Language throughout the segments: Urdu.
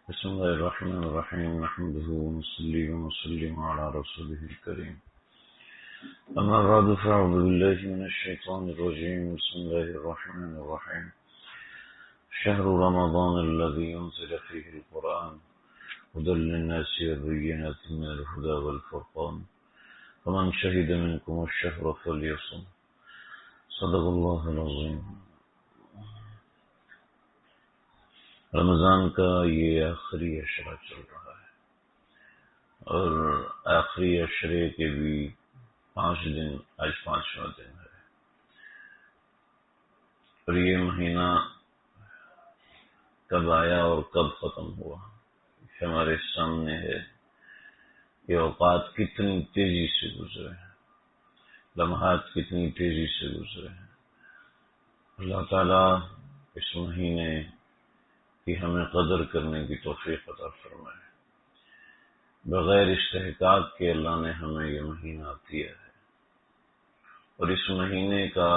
بسم الله الرحمن الرحيم نحمده ونصلي ونسلم على رسوله الكريم أما بعد فأعوذ بالله من الشيطان الرجيم بسم الله الرحمن الرحيم شهر رمضان الذي ينزل فيه القرآن هدى للناس وبينات من الهدى والفرقان فمن شهد منكم الشهر فليصم صدق الله العظيم. رمضان کا یہ آخری عشرہ چل رہا ہے اور آخری عشرے کے بھی 5 دن، آج 5واں دن ہے اور یہ مہینہ کب آیا اور کب ختم ہوا ہمارے سامنے ہے. یہ اوقات کتنی تیزی سے گزرے ہیں، لمحات کتنی تیزی سے گزرے ہیں. اللہ تعالیٰ اس مہینے کہ ہمیں قدر کرنے کی توفیق عطا فرمائے. بغیر استحقاق کے اللہ نے ہمیں یہ مہینہ دیا ہے اور اس مہینے کا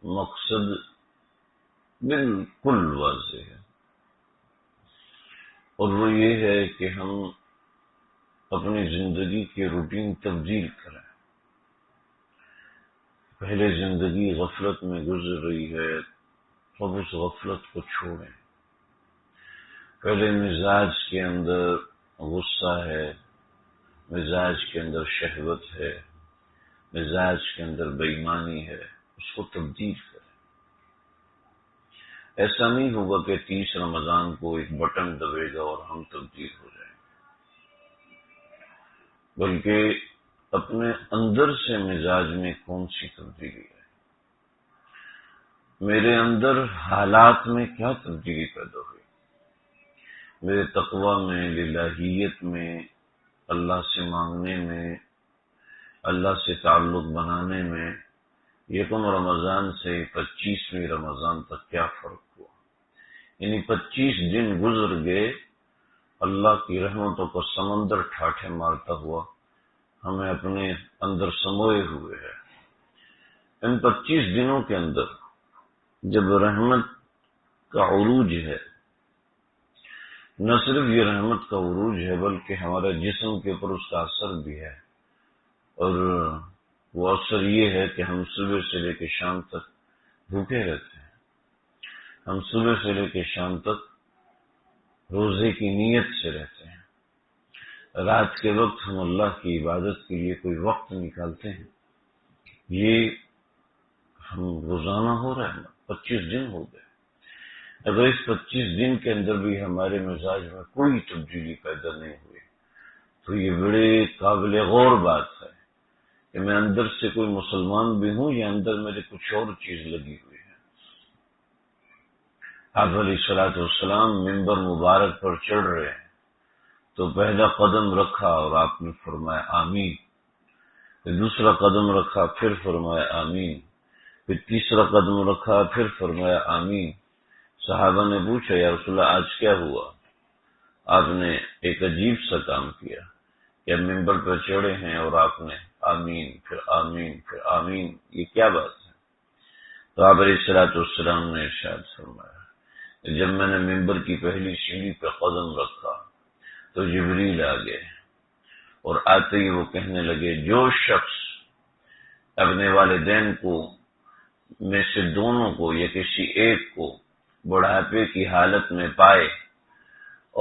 مقصد بالکل واضح ہے اور وہ یہ ہے کہ ہم اپنی زندگی کی روٹین تبدیل کریں. پہلے زندگی غفلت میں گزر رہی ہے، اب اس غفلت کو چھوڑیں. پہلے مزاج کے اندر غصہ ہے، مزاج کے اندر شہوت ہے، مزاج کے اندر بے ایمانی ہے، اس کو تبدیل کریں. ایسا نہیں ہوگا کہ 30 رمضان کو ایک بٹن دبے گا اور ہم تبدیل ہو جائیں گے، بلکہ اپنے اندر سے مزاج میں کون سی تبدیلی ہے، میرے اندر حالات میں کیا تبدیلی پیدا ہوئی، میرے تقوی میں، للہیت میں، اللہ سے مانگنے میں، اللہ سے تعلق بنانے میں. یکم رمضان سے 25ویں رمضان تک کیا فرق ہوا؟ یعنی 25 دن گزر گئے، اللہ کی رحمتوں کو سمندر ٹھاٹھے مارتا ہوا ہمیں اپنے اندر سموئے ہوئے ہے. ان 25 دنوں کے اندر جب رحمت کا عروج ہے، نہ صرف یہ رحمت کا عروج ہے بلکہ ہمارے جسم کے اوپر اس کا اثر بھی ہے، اور وہ اثر یہ ہے کہ ہم صبح سے لے کے شام تک بھوکے رہتے ہیں. ہم صبح سے لے کے شام تک روزے کی نیت سے رہتے ہیں. رات کے وقت ہم اللہ کی عبادت کے لیے کوئی وقت نکالتے ہیں. یہ ہم روزانہ ہو رہا ہے. 25 دن ہو گئے. اگر اس 25 دن کے اندر بھی ہمارے مزاج میں کوئی تبدیلی پیدا نہیں ہوئی تو یہ بڑے قابل غور بات ہے کہ میں اندر سے کوئی مسلمان بھی ہوں یا اندر میرے کچھ اور چیز لگی ہوئی ہے. آپ علیہ الصلوۃ والسلام ممبر مبارک پر چڑھ رہے ہیں تو پہلا قدم رکھا اور آپ نے فرمایا آمین، پھر دوسرا قدم رکھا پھر فرمایا آمین، پھر تیسرا قدم رکھا پھر فرمایا آمین. صحابہ نے پوچھا یا رسول اللہ آج کیا ہوا؟ آپ نے ایک عجیب سا کام کیا کہ ممبر پر چڑھے ہیں اور آپ نے آمین پھر آمین پھر آمین، یہ کیا بات ہے؟ تو آپ علیہ الصلوۃ والسلام نے ارشاد فرمایا جب میں نے ممبر کی پہلی سیڑھی پہ قدم رکھا تو جبریل آ گئے اور آتے ہی وہ کہنے لگے جو شخص اپنے والدین کو میں سے دونوں کو یا کسی ایک کو بڑھاپے کی حالت میں پائے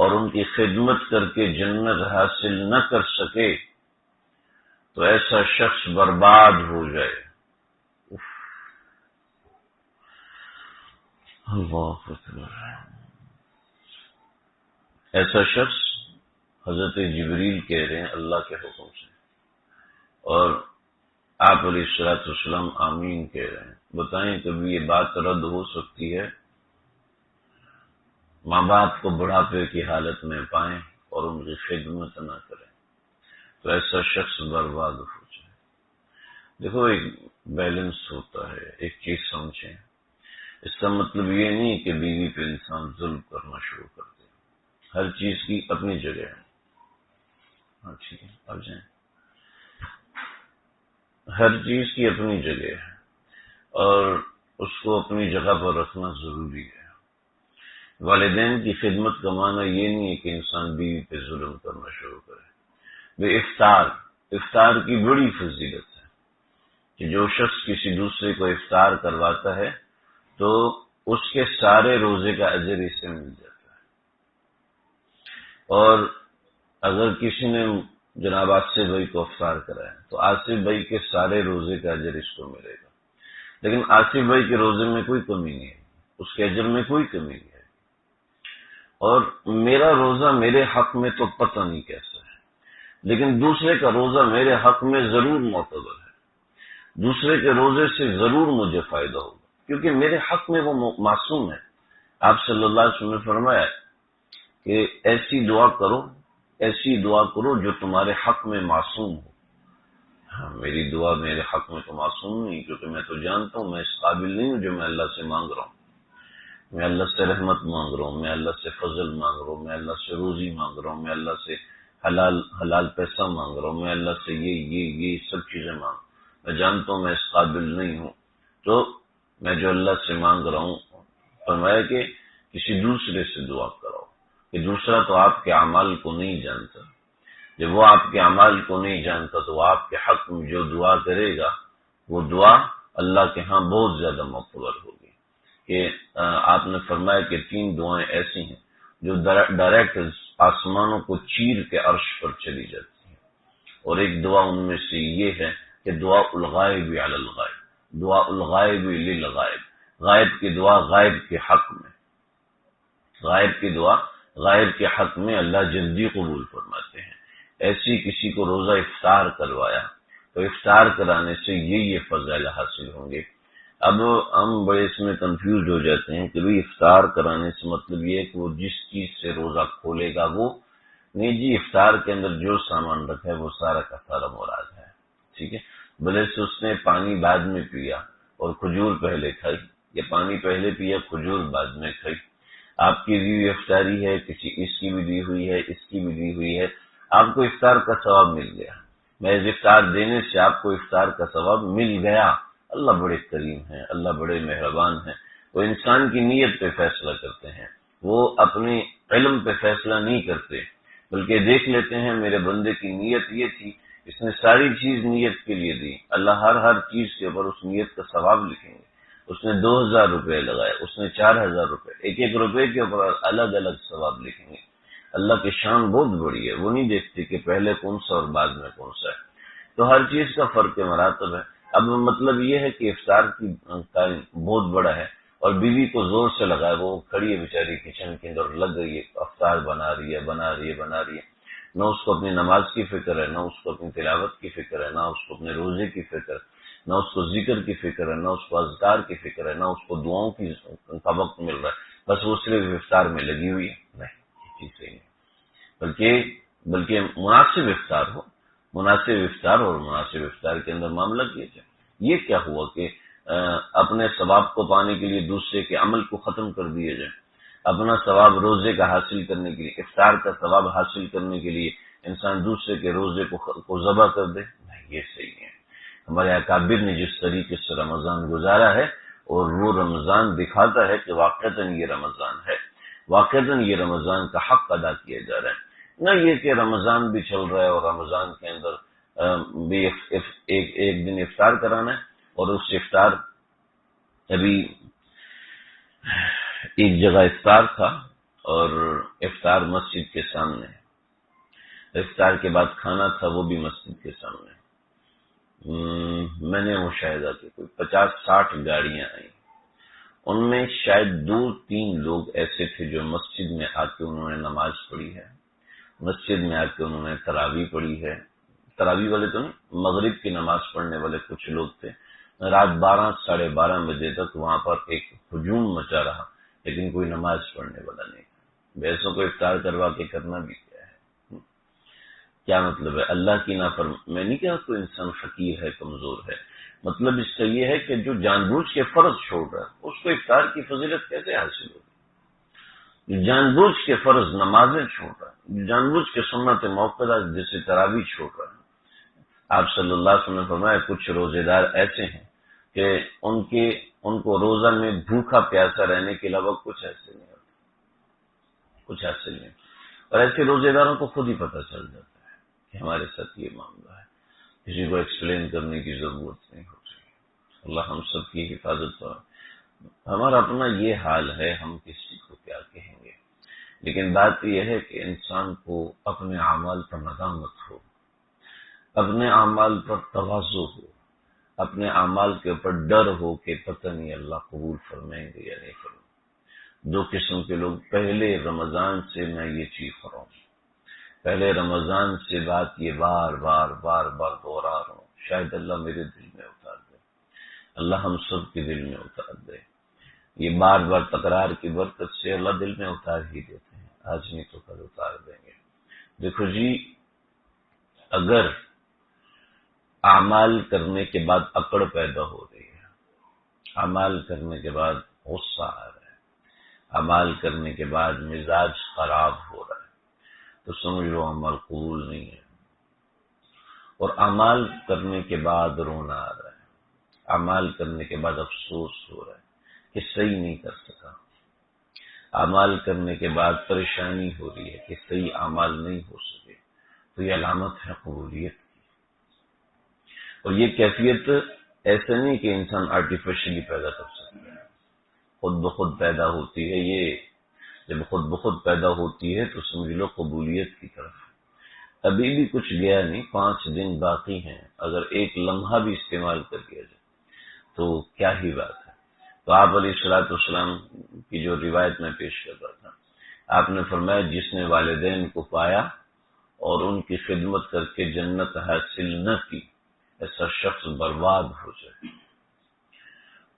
اور ان کی خدمت کر کے جنت حاصل نہ کر سکے تو ایسا شخص برباد ہو جائے. اللہ اکبر. ایسا شخص حضرت جبریل کہہ رہے ہیں اللہ کے حکم سے اور آپ علیہ الصلوۃ والسلام آمین کہہ رہے ہیں. بتائیں کبھی یہ بات رد ہو سکتی ہے؟ ماں باپ کو بڑھاپے کی حالت میں پائیں اور ان کی خدمت نہ کریں تو ایسا شخص برباد ہو جائے. دیکھو ایک بیلنس ہوتا ہے، ایک چیز سمجھیں. اس کا مطلب یہ نہیں کہ بیوی پہ انسان ظلم کرنا شروع کر دے. ہر چیز کی اپنی جگہ ہے. ہاں ٹھیک ہے آ جائیں. ہر چیز کی اپنی جگہ ہے اور اس کو اپنی جگہ پر رکھنا ضروری ہے. والدین کی خدمت کا معنی یہ نہیں ہے کہ انسان بیوی پہ ظلم کرنا شروع کرے۔ بے افطار کی بڑی فضیلت ہے کہ جو شخص کسی دوسرے کو افطار کرواتا ہے تو اس کے سارے روزے کا اجر اسے مل جاتا ہے، اور اگر کسی نے جناب آصف بھائی کو افطار کرایا تو آصف بھائی کے سارے روزے کا اجر اس کو ملے گا، لیکن آصف بھائی کے روزے میں کوئی کمی نہیں ہے، اس کے اجر میں کوئی کمی نہیں ہے۔ اور میرا روزہ میرے حق میں تو پتہ نہیں کیسا ہے، لیکن دوسرے کا روزہ میرے حق میں ضرور معتبر ہے، دوسرے کے روزے سے ضرور مجھے فائدہ ہوگا، کیونکہ میرے حق میں وہ معصوم ہے۔ آپ صلی اللہ علیہ وسلم نے فرمایا کہ ایسی دعا کرو جو تمہارے حق میں معصوم ہو۔ ہاں، میری دعا میرے حق میں تو معصوم نہیں، کیونکہ میں تو جانتا ہوں میں اس قابل نہیں ہوں جو میں اللہ سے مانگ رہا ہوں۔ میں اللہ سے رحمت مانگ رہا ہوں، میں اللہ سے فضل مانگ رہا ہوں، میں اللہ سے روزی مانگ رہا ہوں، میں اللہ سے حلال پیسہ مانگ رہا ہوں، میں اللہ سے یہ سب چیزیں مانگ، میں جانتا ہوں میں اس قابل نہیں ہوں، تو میں جو اللہ سے مانگ رہا ہوں، فرمایا کہ کسی دوسرے سے دعا کراؤ، کہ دوسرا تو آپ کے اعمال کو نہیں جانتا، جب وہ آپ کے اعمال کو نہیں جانتا تو وہ آپ کے حق میں جو دعا کرے گا وہ دعا اللہ کے ہاں بہت زیادہ معتبر ہوگی۔ کہ آپ نے فرمایا کہ 3 دعائیں ایسی ہیں جو ڈائریکٹ آسمانوں کو چیر کے عرش پر چلی جاتی ہیں، اور ایک دعا ان میں سے یہ ہے کہ دعا الغائب علی الغائب، دعا الغائب للغائب، غائب کی دعا غائب کے حق میں، غائب کی دعا غائب کے حق میں اللہ جلدی قبول فرماتے ہیں۔ ایسی کسی کو روزہ افطار کروایا تو افطار کرانے سے یہ فضائل حاصل ہوں گے۔ اب ہم بڑے اس میں کنفیوز ہو جاتے ہیں کہ بھئی افطار کرانے سے مطلب یہ ہے کہ وہ جس چیز سے روزہ کھولے گا وہ نہیں جی، افطار کے اندر جو سامان رکھا ہے وہ سارا کا سارا مراد ہے، ٹھیک ہے۔ بھلے سے اس نے پانی بعد میں پیا اور کھجور پہلے کھائی، یا پانی پہلے پیا کھجور بعد میں کھائی، آپ کی بھی افطاری ہے، اس کی بھی دی ہوئی ہے، اس کی بھی دی ہوئی ہے، آپ کو افطار کا ثواب مل گیا، محض افطار دینے سے آپ کو افطار کا ثواب مل گیا۔ اللہ بڑے کریم ہیں، اللہ بڑے مہربان ہیں، وہ انسان کی نیت پہ فیصلہ کرتے ہیں، وہ اپنے علم پہ فیصلہ نہیں کرتے، بلکہ دیکھ لیتے ہیں میرے بندے کی نیت یہ تھی، اس نے ساری چیز نیت کے لیے دی، اللہ ہر چیز کے اوپر اس نیت کا ثواب لکھیں گے۔ اس نے 2000 روپے لگائے، اس نے 4000 روپے، ایک روپے کے اوپر الگ الگ ثواب لکھیں گے۔ اللہ کی شان بہت بڑی ہے، وہ نہیں دیکھتی کہ پہلے کون سا اور بعد میں کون سا ہے، تو ہر چیز کا فرق مراتب ہے۔ اب مطلب یہ ہے کہ افطار کی ٹائم بہت بڑا ہے، اور بیوی کو زور سے لگائے، وہ کھڑی ہے بیچاری کچن کے اندر لگ گئی ہے، افطار بنا رہی ہے، نہ اس کو اپنی نماز کی فکر ہے، نہ اس کو اپنی تلاوت کی فکر ہے، نہ اس کو اپنے روزے کی فکر ہے، نہ اس کو ذکر کی فکر ہے، نہ اس کو اذکار کی فکر ہے، نہ اس کو دعاؤں کا وقت مل رہا ہے، بس وہ صرف افطار میں لگی ہوئی ہے۔ نہیں، یہ چیز صحیح نہیں، بلکہ مناسب افطار ہو، مناسب افطار اور مناسب افطار کے اندر معاملہ کیا جائے۔ یہ کیا ہوا کہ اپنے ثواب کو پانے کے لیے دوسرے کے عمل کو ختم کر دیا جائے، اپنا ثواب روزے کا حاصل کرنے کے لیے، افطار کا ثواب حاصل کرنے کے لیے انسان دوسرے کے روزے کو ذبح کر دے، نہیں، یہ صحیح ہے۔ ہمارے اکابر نے جس طریقے سے رمضان گزارا ہے، اور وہ رمضان دکھاتا ہے کہ واقعتاً یہ رمضان ہے، واقعتاً یہ رمضان کا حق ادا کیا جا رہا ہے، نہ یہ کہ رمضان بھی چل رہا ہے اور رمضان کے اندر بھی ایک دن افطار کرانا ہے، اور اس افطار ابھی ایک جگہ افطار تھا اور افطار مسجد کے سامنے، افطار کے بعد کھانا تھا وہ بھی مسجد کے سامنے۔ میں نے مشاہدہ کہ کوئی 50-60 گاڑیاں آئیں، ان میں شاید 2-3 لوگ ایسے تھے جو مسجد میں آ کے انہوں نے نماز پڑھی ہے، مسجد میں آ کے انہوں نے تراویح پڑھی ہے، تراویح والے تو نہیں، مغرب کی نماز پڑھنے والے کچھ لوگ تھے۔ رات 12-12:30 بجے تک وہاں پر ایک ہجوم مچا رہا، لیکن کوئی نماز پڑھنے والا نہیں۔ بیسوں کو افطار کروا کے کرنا بھی کیا ہے، کیا مطلب ہے؟ اللہ کی میں نہیں کہا کوئی انسان فقیر ہے، کمزور ہے، مطلب اس کا یہ ہے کہ جو جان بوجھ کے فرض چھوڑ رہا ہے اس کو افطار کی فضیلت کیسے حاصل ہوگی؟ جو جان بوجھ کے فرض نمازیں چھوڑ رہا ہے، جو جان بوجھ کے سنت موقعہ جیسے تراویح چھوڑ رہا ہے، آپ صلی اللہ علیہ وسلم نے فرمایا کچھ روزے دار ایسے ہیں کہ ان کو روزہ میں بھوکا پیاسا رہنے کے علاوہ کچھ ایسے نہیں ہوتا، کچھ حاصل نہیں. اور ایسے روزے داروں کو خود ہی پتہ چل جاتا ہے کہ ہمارے ساتھ یہ معاملہ ہے، کسی کو ایکسپلین کرنے کی ضرورت نہیں ہوتی. اللہ ہم سب کی حفاظت کرے. ہمارا اپنا یہ حال ہے، ہم کسی کو کیا کہیں گے. لیکن بات یہ ہے کہ انسان کو اپنے اعمال پر ندامت ہو، اپنے اعمال پر تواضع ہو، اپنے اعمال کے اوپر ڈر ہو کہ پتہ نہیں اللہ قبول فرمائیں گے یا نہیں فرمائیں. دو قسم کے لوگ، پہلے رمضان سے میں یہ چیخ رہا ہوں، پہلے رمضان سے بات یہ بار بار دوہرا رہا ہوں، شاید اللہ میرے دل میں اتار دے، اللہ ہم سب کے دل میں اتار دے. یہ بار بار تکرار کی برکت سے اللہ دل میں اتار ہی دیتے ہیں، آج نہیں تو کل اتار دیں گے. دیکھو جی، اگر اعمال کرنے کے بعد اکڑ پیدا ہو رہی ہے، اعمال کرنے کے بعد غصہ آ رہا ہے، اعمال کرنے کے بعد مزاج خراب ہو رہا ہے، تو سمجھ لو عمل قبول نہیں ہے. اور اعمال کرنے کے بعد رونا آ رہا ہے، اعمال کرنے کے بعد افسوس ہو رہا ہے کہ صحیح نہیں کر سکا، اعمال کرنے کے بعد پریشانی ہو رہی ہے کہ صحیح اعمال نہیں ہو سکے، تو یہ علامت ہے قبولیت کی. اور یہ کیفیت ایسے نہیں کہ انسان آرٹیفیشلی پیدا کر سکتا ہے، خود بخود پیدا ہوتی ہے. یہ جب خود بخود پیدا ہوتی ہے تو سمجھ لو قبولیت کی طرف. ابھی بھی کچھ گیا نہیں، 5 دن باقی ہیں، اگر ایک لمحہ بھی استعمال کر دیا جائے تو کیا ہی بات ہے. تو آپ علیہ الصلوۃ والسلام کی جو روایت میں پیش کر رہا تھا، آپ نے فرمایا جس نے والدین کو پایا اور ان کی خدمت کر کے جنت حاصل نہ کی، ایسا شخص برباد ہو جائے.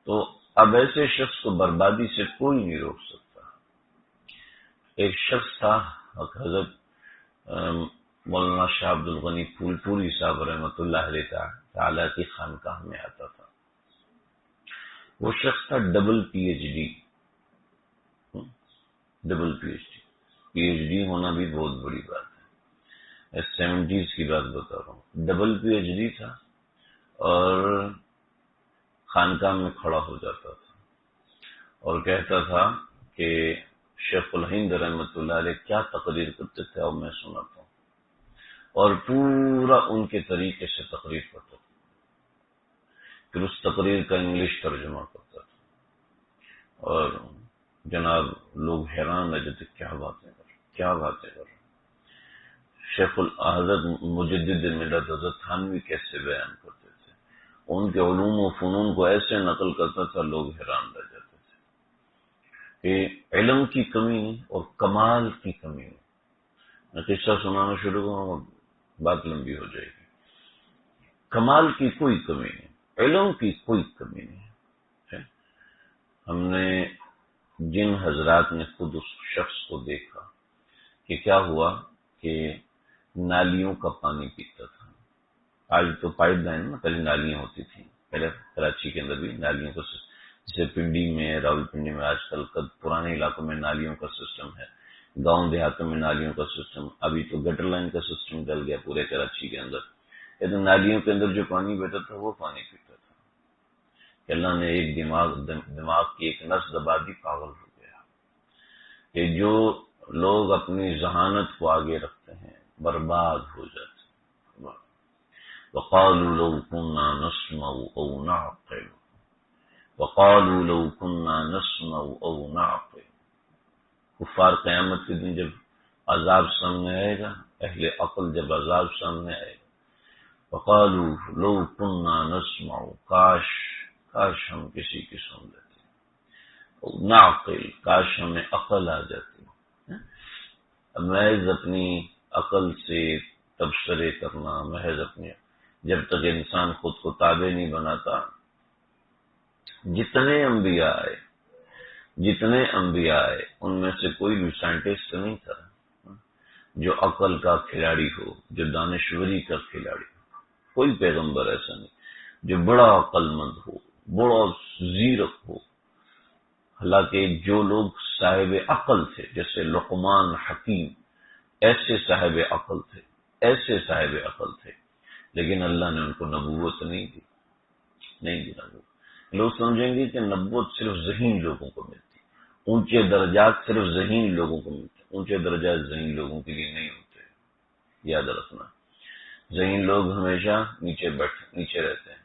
تو اب ایسے شخص کو بربادی سے کوئی نہیں روک سکتا. ایک شخص تھا، حضرت مولانا شاہ عبد الغنی پھول پوری صاحب رحمۃ اللہ علیہ تعالی کی خانقاہ میں آتا تھا. وہ شخص تھا double P H D. P H D ہونا بھی بہت بڑی بات ہے. 70s کی بات بتا رہا ہوں. ڈبل پی ایچ ڈی تھا اور خانقاہ میں کھڑا ہو جاتا تھا اور کہتا تھا کہ شیخ الہند رحمۃ اللہ علیہ کیا تقریر کرتے تھے اور میں سناتا ہوں، اور پورا ان کے طریقے سے تقریر کرتا تھا. پھر اس تقریر کا انگلش ترجمہ کرتا تھا اور جناب لوگ حیران رہ جاتے، کیا باتیں کر رہے. شیخ حضرت مجدد ملت حضرت تھانوی کیسے بیان کرتے تھے، ان کے علوم و فنون کو ایسے نقل کرتا تھا، لوگ حیران رہ جاتے تھے کہ علم کی کمی نہیں اور کمال کی کمی نہیں. میں قصہ سنانا شروع کروں، بات لمبی ہو جائے گی. کمال کی کوئی کمی نہیں، علم کی کوئی کمی نہیں. ہم نے جن حضرات نے خود اس شخص کو دیکھا کہ کیا ہوا کہ نالیوں کا پانی پیتا تھا. آج تو پائپ لائن نا، پہلے نالیاں ہوتی تھیں، پہلے کراچی کے اندر بھی نالیوں کا سسٹم، جیسے پنڈی میں، راول پنڈی میں آج کل پرانے علاقوں میں نالیوں کا سسٹم ہے، گاؤں دیہاتوں میں نالیوں کا سسٹم. ابھی تو گٹر لائن کا سسٹم ڈل گیا پورے کراچی کے اندر. لیکن نالیوں کے اندر جو پانی بیٹھا تھا وہ پانی پیتا تھا کہ اللہ نے ایک دماغ کی ایک نس دبا دی، پاگل ہو گیا. کہ جو لوگ اپنی ذہانت کو آگے رکھتے ہیں برباد ہو جاتے. وقالوا لو كنا نسمع او نعقل، وقالوا لو كنا نسمع او نعقل. کفار قیامت کے دن جب عذاب سامنے آئے گا، اہل عقل جب عذاب سامنے آئے گا، وقالوا لو كنا نسمع، کاش ہم کسی کی سن لیتے، او نعقل، کاش ہمیں عقل آ جاتی. محض اپنی عقل سے تبصرے کرنا، محض اپنی، جب تک انسان خود کو تابع نہیں بناتا. جتنے انبیاء آئے ان میں سے کوئی بھی سائنٹسٹ نہیں تھا جو عقل کا کھلاڑی ہو، جو دانشوری کا کھلاڑی ہو. کوئی پیغمبر ایسا نہیں جو بڑا عقل مند ہو، بڑا زیرک ہو. حالانکہ جو لوگ صاحب عقل تھے، جیسے لقمان حکیم، ایسے صاحب عقل تھے، لیکن اللہ نے ان کو نبوت نہیں دی. نبوت. لوگ سمجھیں گے کہ نبوت صرف ذہین لوگوں کو ملتی، اونچے درجات صرف ذہین لوگوں کو ملتے. اونچے درجات ذہین لوگوں کے لیے نہیں ہوتے، یاد رکھنا۔ ذہین لوگ ہمیشہ نیچے رہتے ہیں،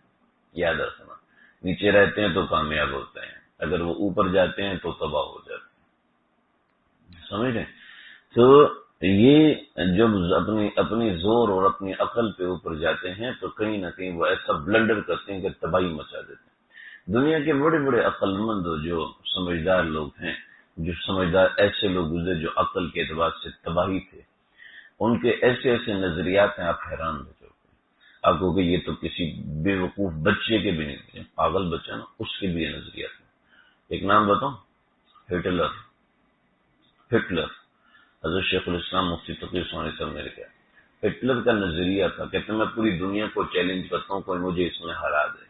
یاد رکھنا۔ نیچے رہتے ہیں تو کامیاب ہوتے ہیں، اگر وہ اوپر جاتے ہیں تو تباہ ہو جاتے ہیں، سمجھ رہے ہیں؟ تو یہ جب اپنی زور اور اپنی عقل پہ اوپر جاتے ہیں تو کہیں نہ کہیں وہ ایسا بلنڈر کرتے ہیں کہ تباہی مچا دیتے ہیں۔ دنیا کے بڑے بڑے عقل مند جو سمجھدار لوگ ہیں، جو سمجھدار ایسے لوگ گزرے جو عقل کے اعتبار سے تباہی تھے، ان کے ایسے ایسے نظریات ہیں، آپ حیران ہو جاؤ گے۔ آپ کو کہ یہ تو کسی بے وقوف بچے کے بھی نہیں تھے، پاگل بچہ نا، اس کے بھی یہ نظریات ہیں۔ ایک نام بتاؤں، ہٹلر۔ حضرت شیخ الاسلام مفتی تقی عثمانی صاحب نے لکھا، ہٹلر کا نظریہ تھا، کہتے میں پوری دنیا کو چیلنج کرتا ہوں، کوئی مجھے اس میں ہرا دے،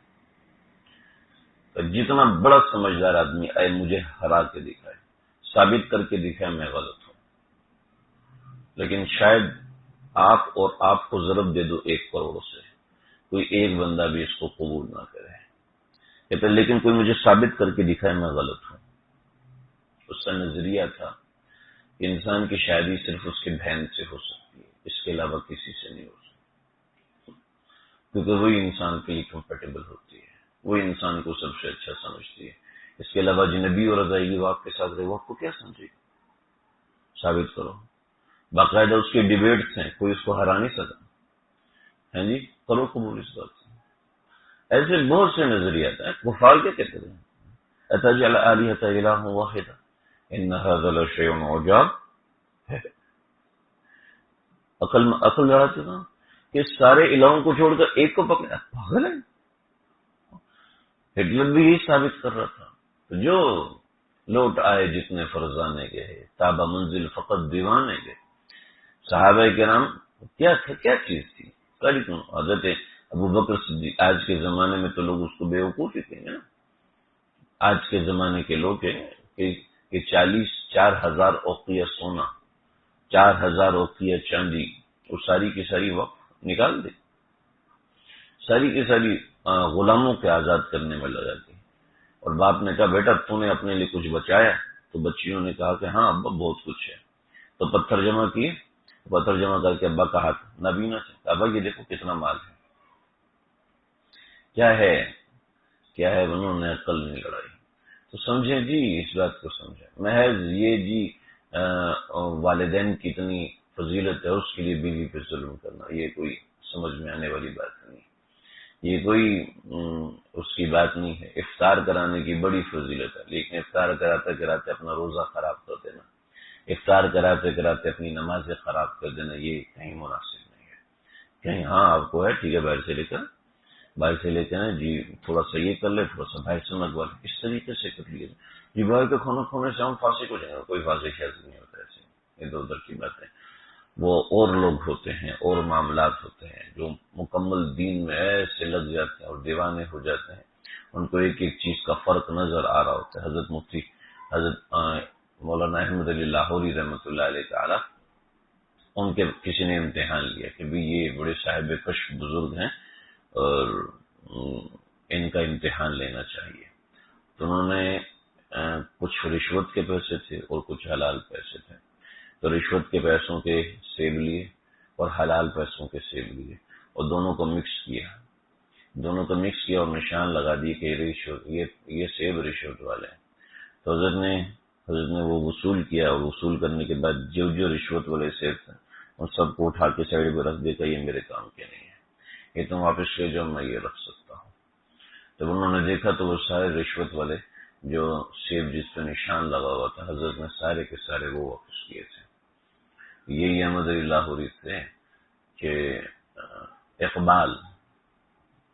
تو جتنا بڑا سمجھدار آدمی آئے مجھے ہرا کے دکھائے، ثابت کر کے دکھائے میں غلط ہوں، لیکن شاید آپ اور آپ کو ضرب دے دو 1 کروڑ سے، کوئی ایک بندہ بھی اس کو قبول نہ کرے، کہتے لیکن کوئی مجھے ثابت کر کے دکھائے میں غلط ہوں۔ اس کا نظریہ تھا کہ انسان کی شادی صرف اس کی بہن سے ہو سکتی ہے، اس کے علاوہ کسی سے نہیں ہو سکتی، کیونکہ وہی انسان کے لیے کمفرٹیبل ہوتی ہے، وہی انسان کو سب سے اچھا سمجھتی ہے، اس کے علاوہ جنبی اور رضائی وہ آپ کے ساتھ رہے وہ آپ کو کیا سمجھے گا؟ ثابت کرو۔ باقاعدہ اس کے ڈیبیٹس ہیں، کوئی اس کو ہرا نہیں سکا، ہیں جی، کرو قبول اس بات سے۔ ایسے بہت سے نظریات ہیں، کفار کیا کہتے ہیں، اتجعل آلہۃ الہ واحدہ ان ھذا لشیء عجاب، عقل لڑا چکا کہ سارے الہوں کو چھوڑ کر ایک کو پکڑا، پاگل ہے۔ ہٹلر بھی یہی ثابت کر رہا تھا، جو لوٹ آئے جتنے فرزانے گئے، تابہ منزل فقط دیوانے گئے۔ صحابہ کرام کیا چیز تھی؟ حضرت ابو بکر صدیق، آج کے زمانے میں تو لوگ اس کو بیوقوف ہی کہیں گے نا، آج کے زمانے کے لوگ کہ 4,000 اوقیہ سونا، 4,000 اوقیہ چاندی، وہ ساری کی ساری وقت نکال دی، ساری کی ساری غلاموں کے آزاد کرنے میں لگا دی۔ اور باپ نے کہا بیٹا تو نے اپنے لیے کچھ بچایا؟ تو بچیوں نے کہا کہ ہاں ابا بہت کچھ ہے، تو پتھر جمع کیے، پتھر جمع کر کے ابا کا ہاتھ نبینا سے، ابا یہ دیکھو کتنا مال ہے، کیا ہے انہوں نے عقل نہیں لڑائی۔ تو سمجھیں جی، اس بات کو سمجھیں، محض یہ جی والدین کی اتنی فضیلت ہے، اس کے لیے بیوی پہ ظلم کرنا، یہ کوئی سمجھ میں آنے والی بات نہیں، یہ کوئی اس کی بات نہیں ہے۔ افطار کرانے کی بڑی فضیلت ہے، لیکن افطار کراتے کراتے اپنا روزہ خراب کر دینا، افطار کراتے کراتے اپنی نمازیں خراب کر دینا، یہ کہیں مناسب نہیں ہے۔ کہیں ہاں آپ کو ہے ٹھیک ہے، باہر سے لے کر جی تھوڑا سا یہ کر لے، تھوڑا سا باہر سے منگوا لے، اس طریقے سے کر لیے جی، باہر کے کھانا کھانے سے ہم فاسق ہو جائیں گے، کوئی فاسق خیال نہیں ہوتا، ایسے ادھر ادھر کی باتیں، وہ اور لوگ ہوتے ہیں اور معاملات ہوتے ہیں جو مکمل دین میں ایسے لگ جاتے ہیں اور دیوانے ہو جاتے ہیں، ان کو ایک ایک چیز کا فرق نظر آ رہا ہوتا ہے۔ حضرت مولانا احمد علی لاہوری رحمۃ اللہ علیہ تعالی، ان کے کسی نے امتحان لیا کہ بھی یہ بڑے صاحب کشف بزرگ ہیں اور ان کا امتحان لینا چاہیے، تو انہوں نے کچھ رشوت کے پیسے تھے اور کچھ حلال پیسے تھے، تو رشوت کے پیسوں کے سیب لیے اور حلال پیسوں کے سیب لیے اور دونوں کو مکس کیا اور نشان لگا دیے کہ یہ سیب رشوت والے ہیں۔ تو حضرت نے وہ وصول کیا، اور وصول کرنے کے بعد جو رشوت والے سیب تھے ان سب کو اٹھا کے سائڈ پہ رکھ دیا کہ یہ میرے کام کے نہیں ہے، یہ تم واپس لے جاؤ، میں یہ رکھ سکتا ہوں۔ جب انہوں نے دیکھا تو وہ سارے رشوت والے جو سیب جس پہ نشان لگا ہوا تھا، حضرت نے سارے کے سارے وہ واپس کیے تھے۔ یہی احمد علی لاہوری تھے کہ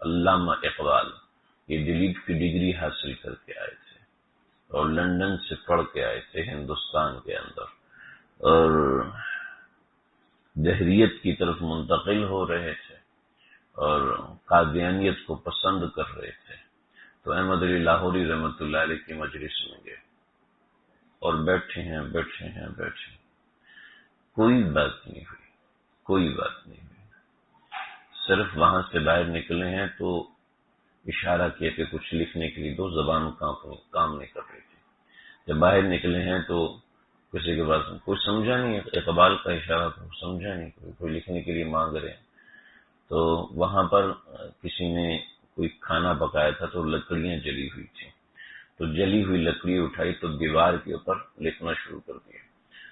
علامہ اقبال یہ دلیپ کی ڈگری حاصل کر کے آئے تھے اور لندن سے پڑھ کے آئے تھے ہندوستان کے اندر، اور دہریت کی طرف منتقل ہو رہے تھے اور قادیانیت کو پسند کر رہے تھے، تو احمد علی لاہوری رحمۃ اللہ علیہ کی مجلس میں گئے اور بیٹھے ہیں، کوئی بات نہیں ہوئی، صرف وہاں سے باہر نکلے ہیں تو اشارہ کیا کہ کچھ لکھنے کے لیے دو، زبان کام نہیں کر رہی تھی۔ جب باہر نکلے ہیں تو کسی کے پاس کوئی سمجھا نہیں، اقبال کا اشارہ تھا، سمجھا نہیں، کوئی لکھنے کے لیے مانگ رہے ہیں، تو وہاں پر کسی نے کوئی کھانا پکایا تھا تو لکڑیاں جلی ہوئی تھیں، تو جلی ہوئی لکڑی اٹھائی تو دیوار کے اوپر لکھنا شروع کر دیا۔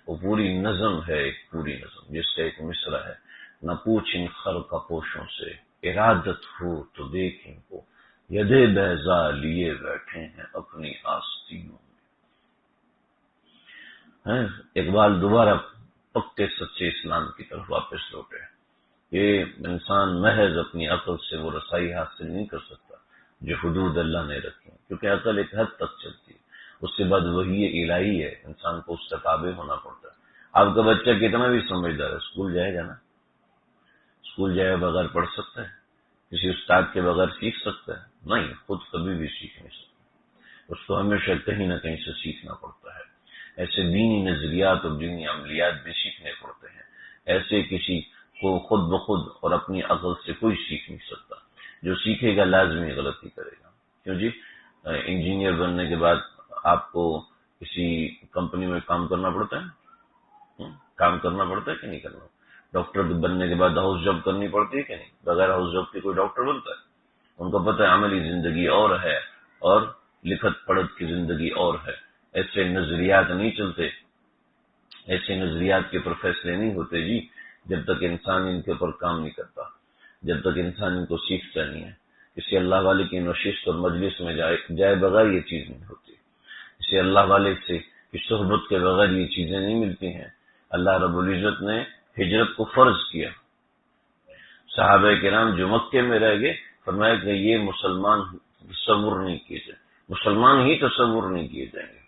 وہ پوری نظم ہے، ایک پوری نظم جس کا ایک مصرع ہے، نہ پوچھ ان خر کا پوشوں سے، ارادت ہو تو دیکھ ان کو، یدے بیضا لیے بیٹھے ہیں اپنی آستینوں میں۔ اقبال دوبارہ پکے سچے اسلام کی طرف واپس لوٹے۔ یہ انسان محض اپنی عقل سے وہ رسائی حاصل نہیں کر سکتا جو حدود اللہ نے رکھی، کیونکہ عقل ایک حد تک چلتی ہے، اس کے بعد وہی الہی ہے، انسان کو اس سے تابع ہونا پڑتا ہے۔ آپ کا بچہ کتنا بھی سمجھدار ہے، اسکول جائے گا نا، اسکول جائے بغیر پڑھ سکتا ہے، کسی استاد کے بغیر سیکھ سکتا ہے؟ نہیں، خود کبھی بھی سیکھ نہیں سکتا، اس کو ہمیشہ کہیں نہ کہیں سے سیکھنا پڑتا ہے۔ ایسے دینی نظریات اور دینی عملیات بھی سیکھنے پڑتے ہیں، ایسے کسی کو خود بخود اور اپنی عقل سے کوئی سیکھ نہیں سکتا، جو سیکھے گا لازمی غلطی کرے گا۔ کیوں جی؟ انجینئر بننے کے بعد آپ کو کسی کمپنی میں کام کرنا پڑتا ہے، کام کرنا پڑتا ہے کہ نہیں کرنا؟ ڈاکٹر بننے کے بعد ہاؤس جاب کرنی پڑتی ہے کہ نہیں؟ بغیر ہاؤس جاب کے کوئی ڈاکٹر بنتا ہے؟ ان کو پتہ ہے عملی زندگی اور ہے اور لکھت پڑھت کی زندگی اور ہے۔ ایسے نظریات نہیں چلتے، ایسے نظریات کے اوپر فیصلے نہیں ہوتے جی، جب تک انسان ان کے اوپر کام نہیں کرتا، جب تک انسان ان کو سیکھتا نہیں ہے۔ کسی اللہ والے کی نشست اور مجلس میں جائے بغیر یہ چیز نہیں ہوتی، کسی اللہ والے سے کی صحبت کے بغیر یہ چیزیں نہیں ملتی ہیں۔ اللہ رب العزت نے ہجرت کو فرض کیا، صحابہ کرام جو مکے میں رہ گئے فرمایا کہ یہ مسلمان تصور نہیں کیے جائیں، مسلمان ہی تصور نہیں کیے جائیں گے،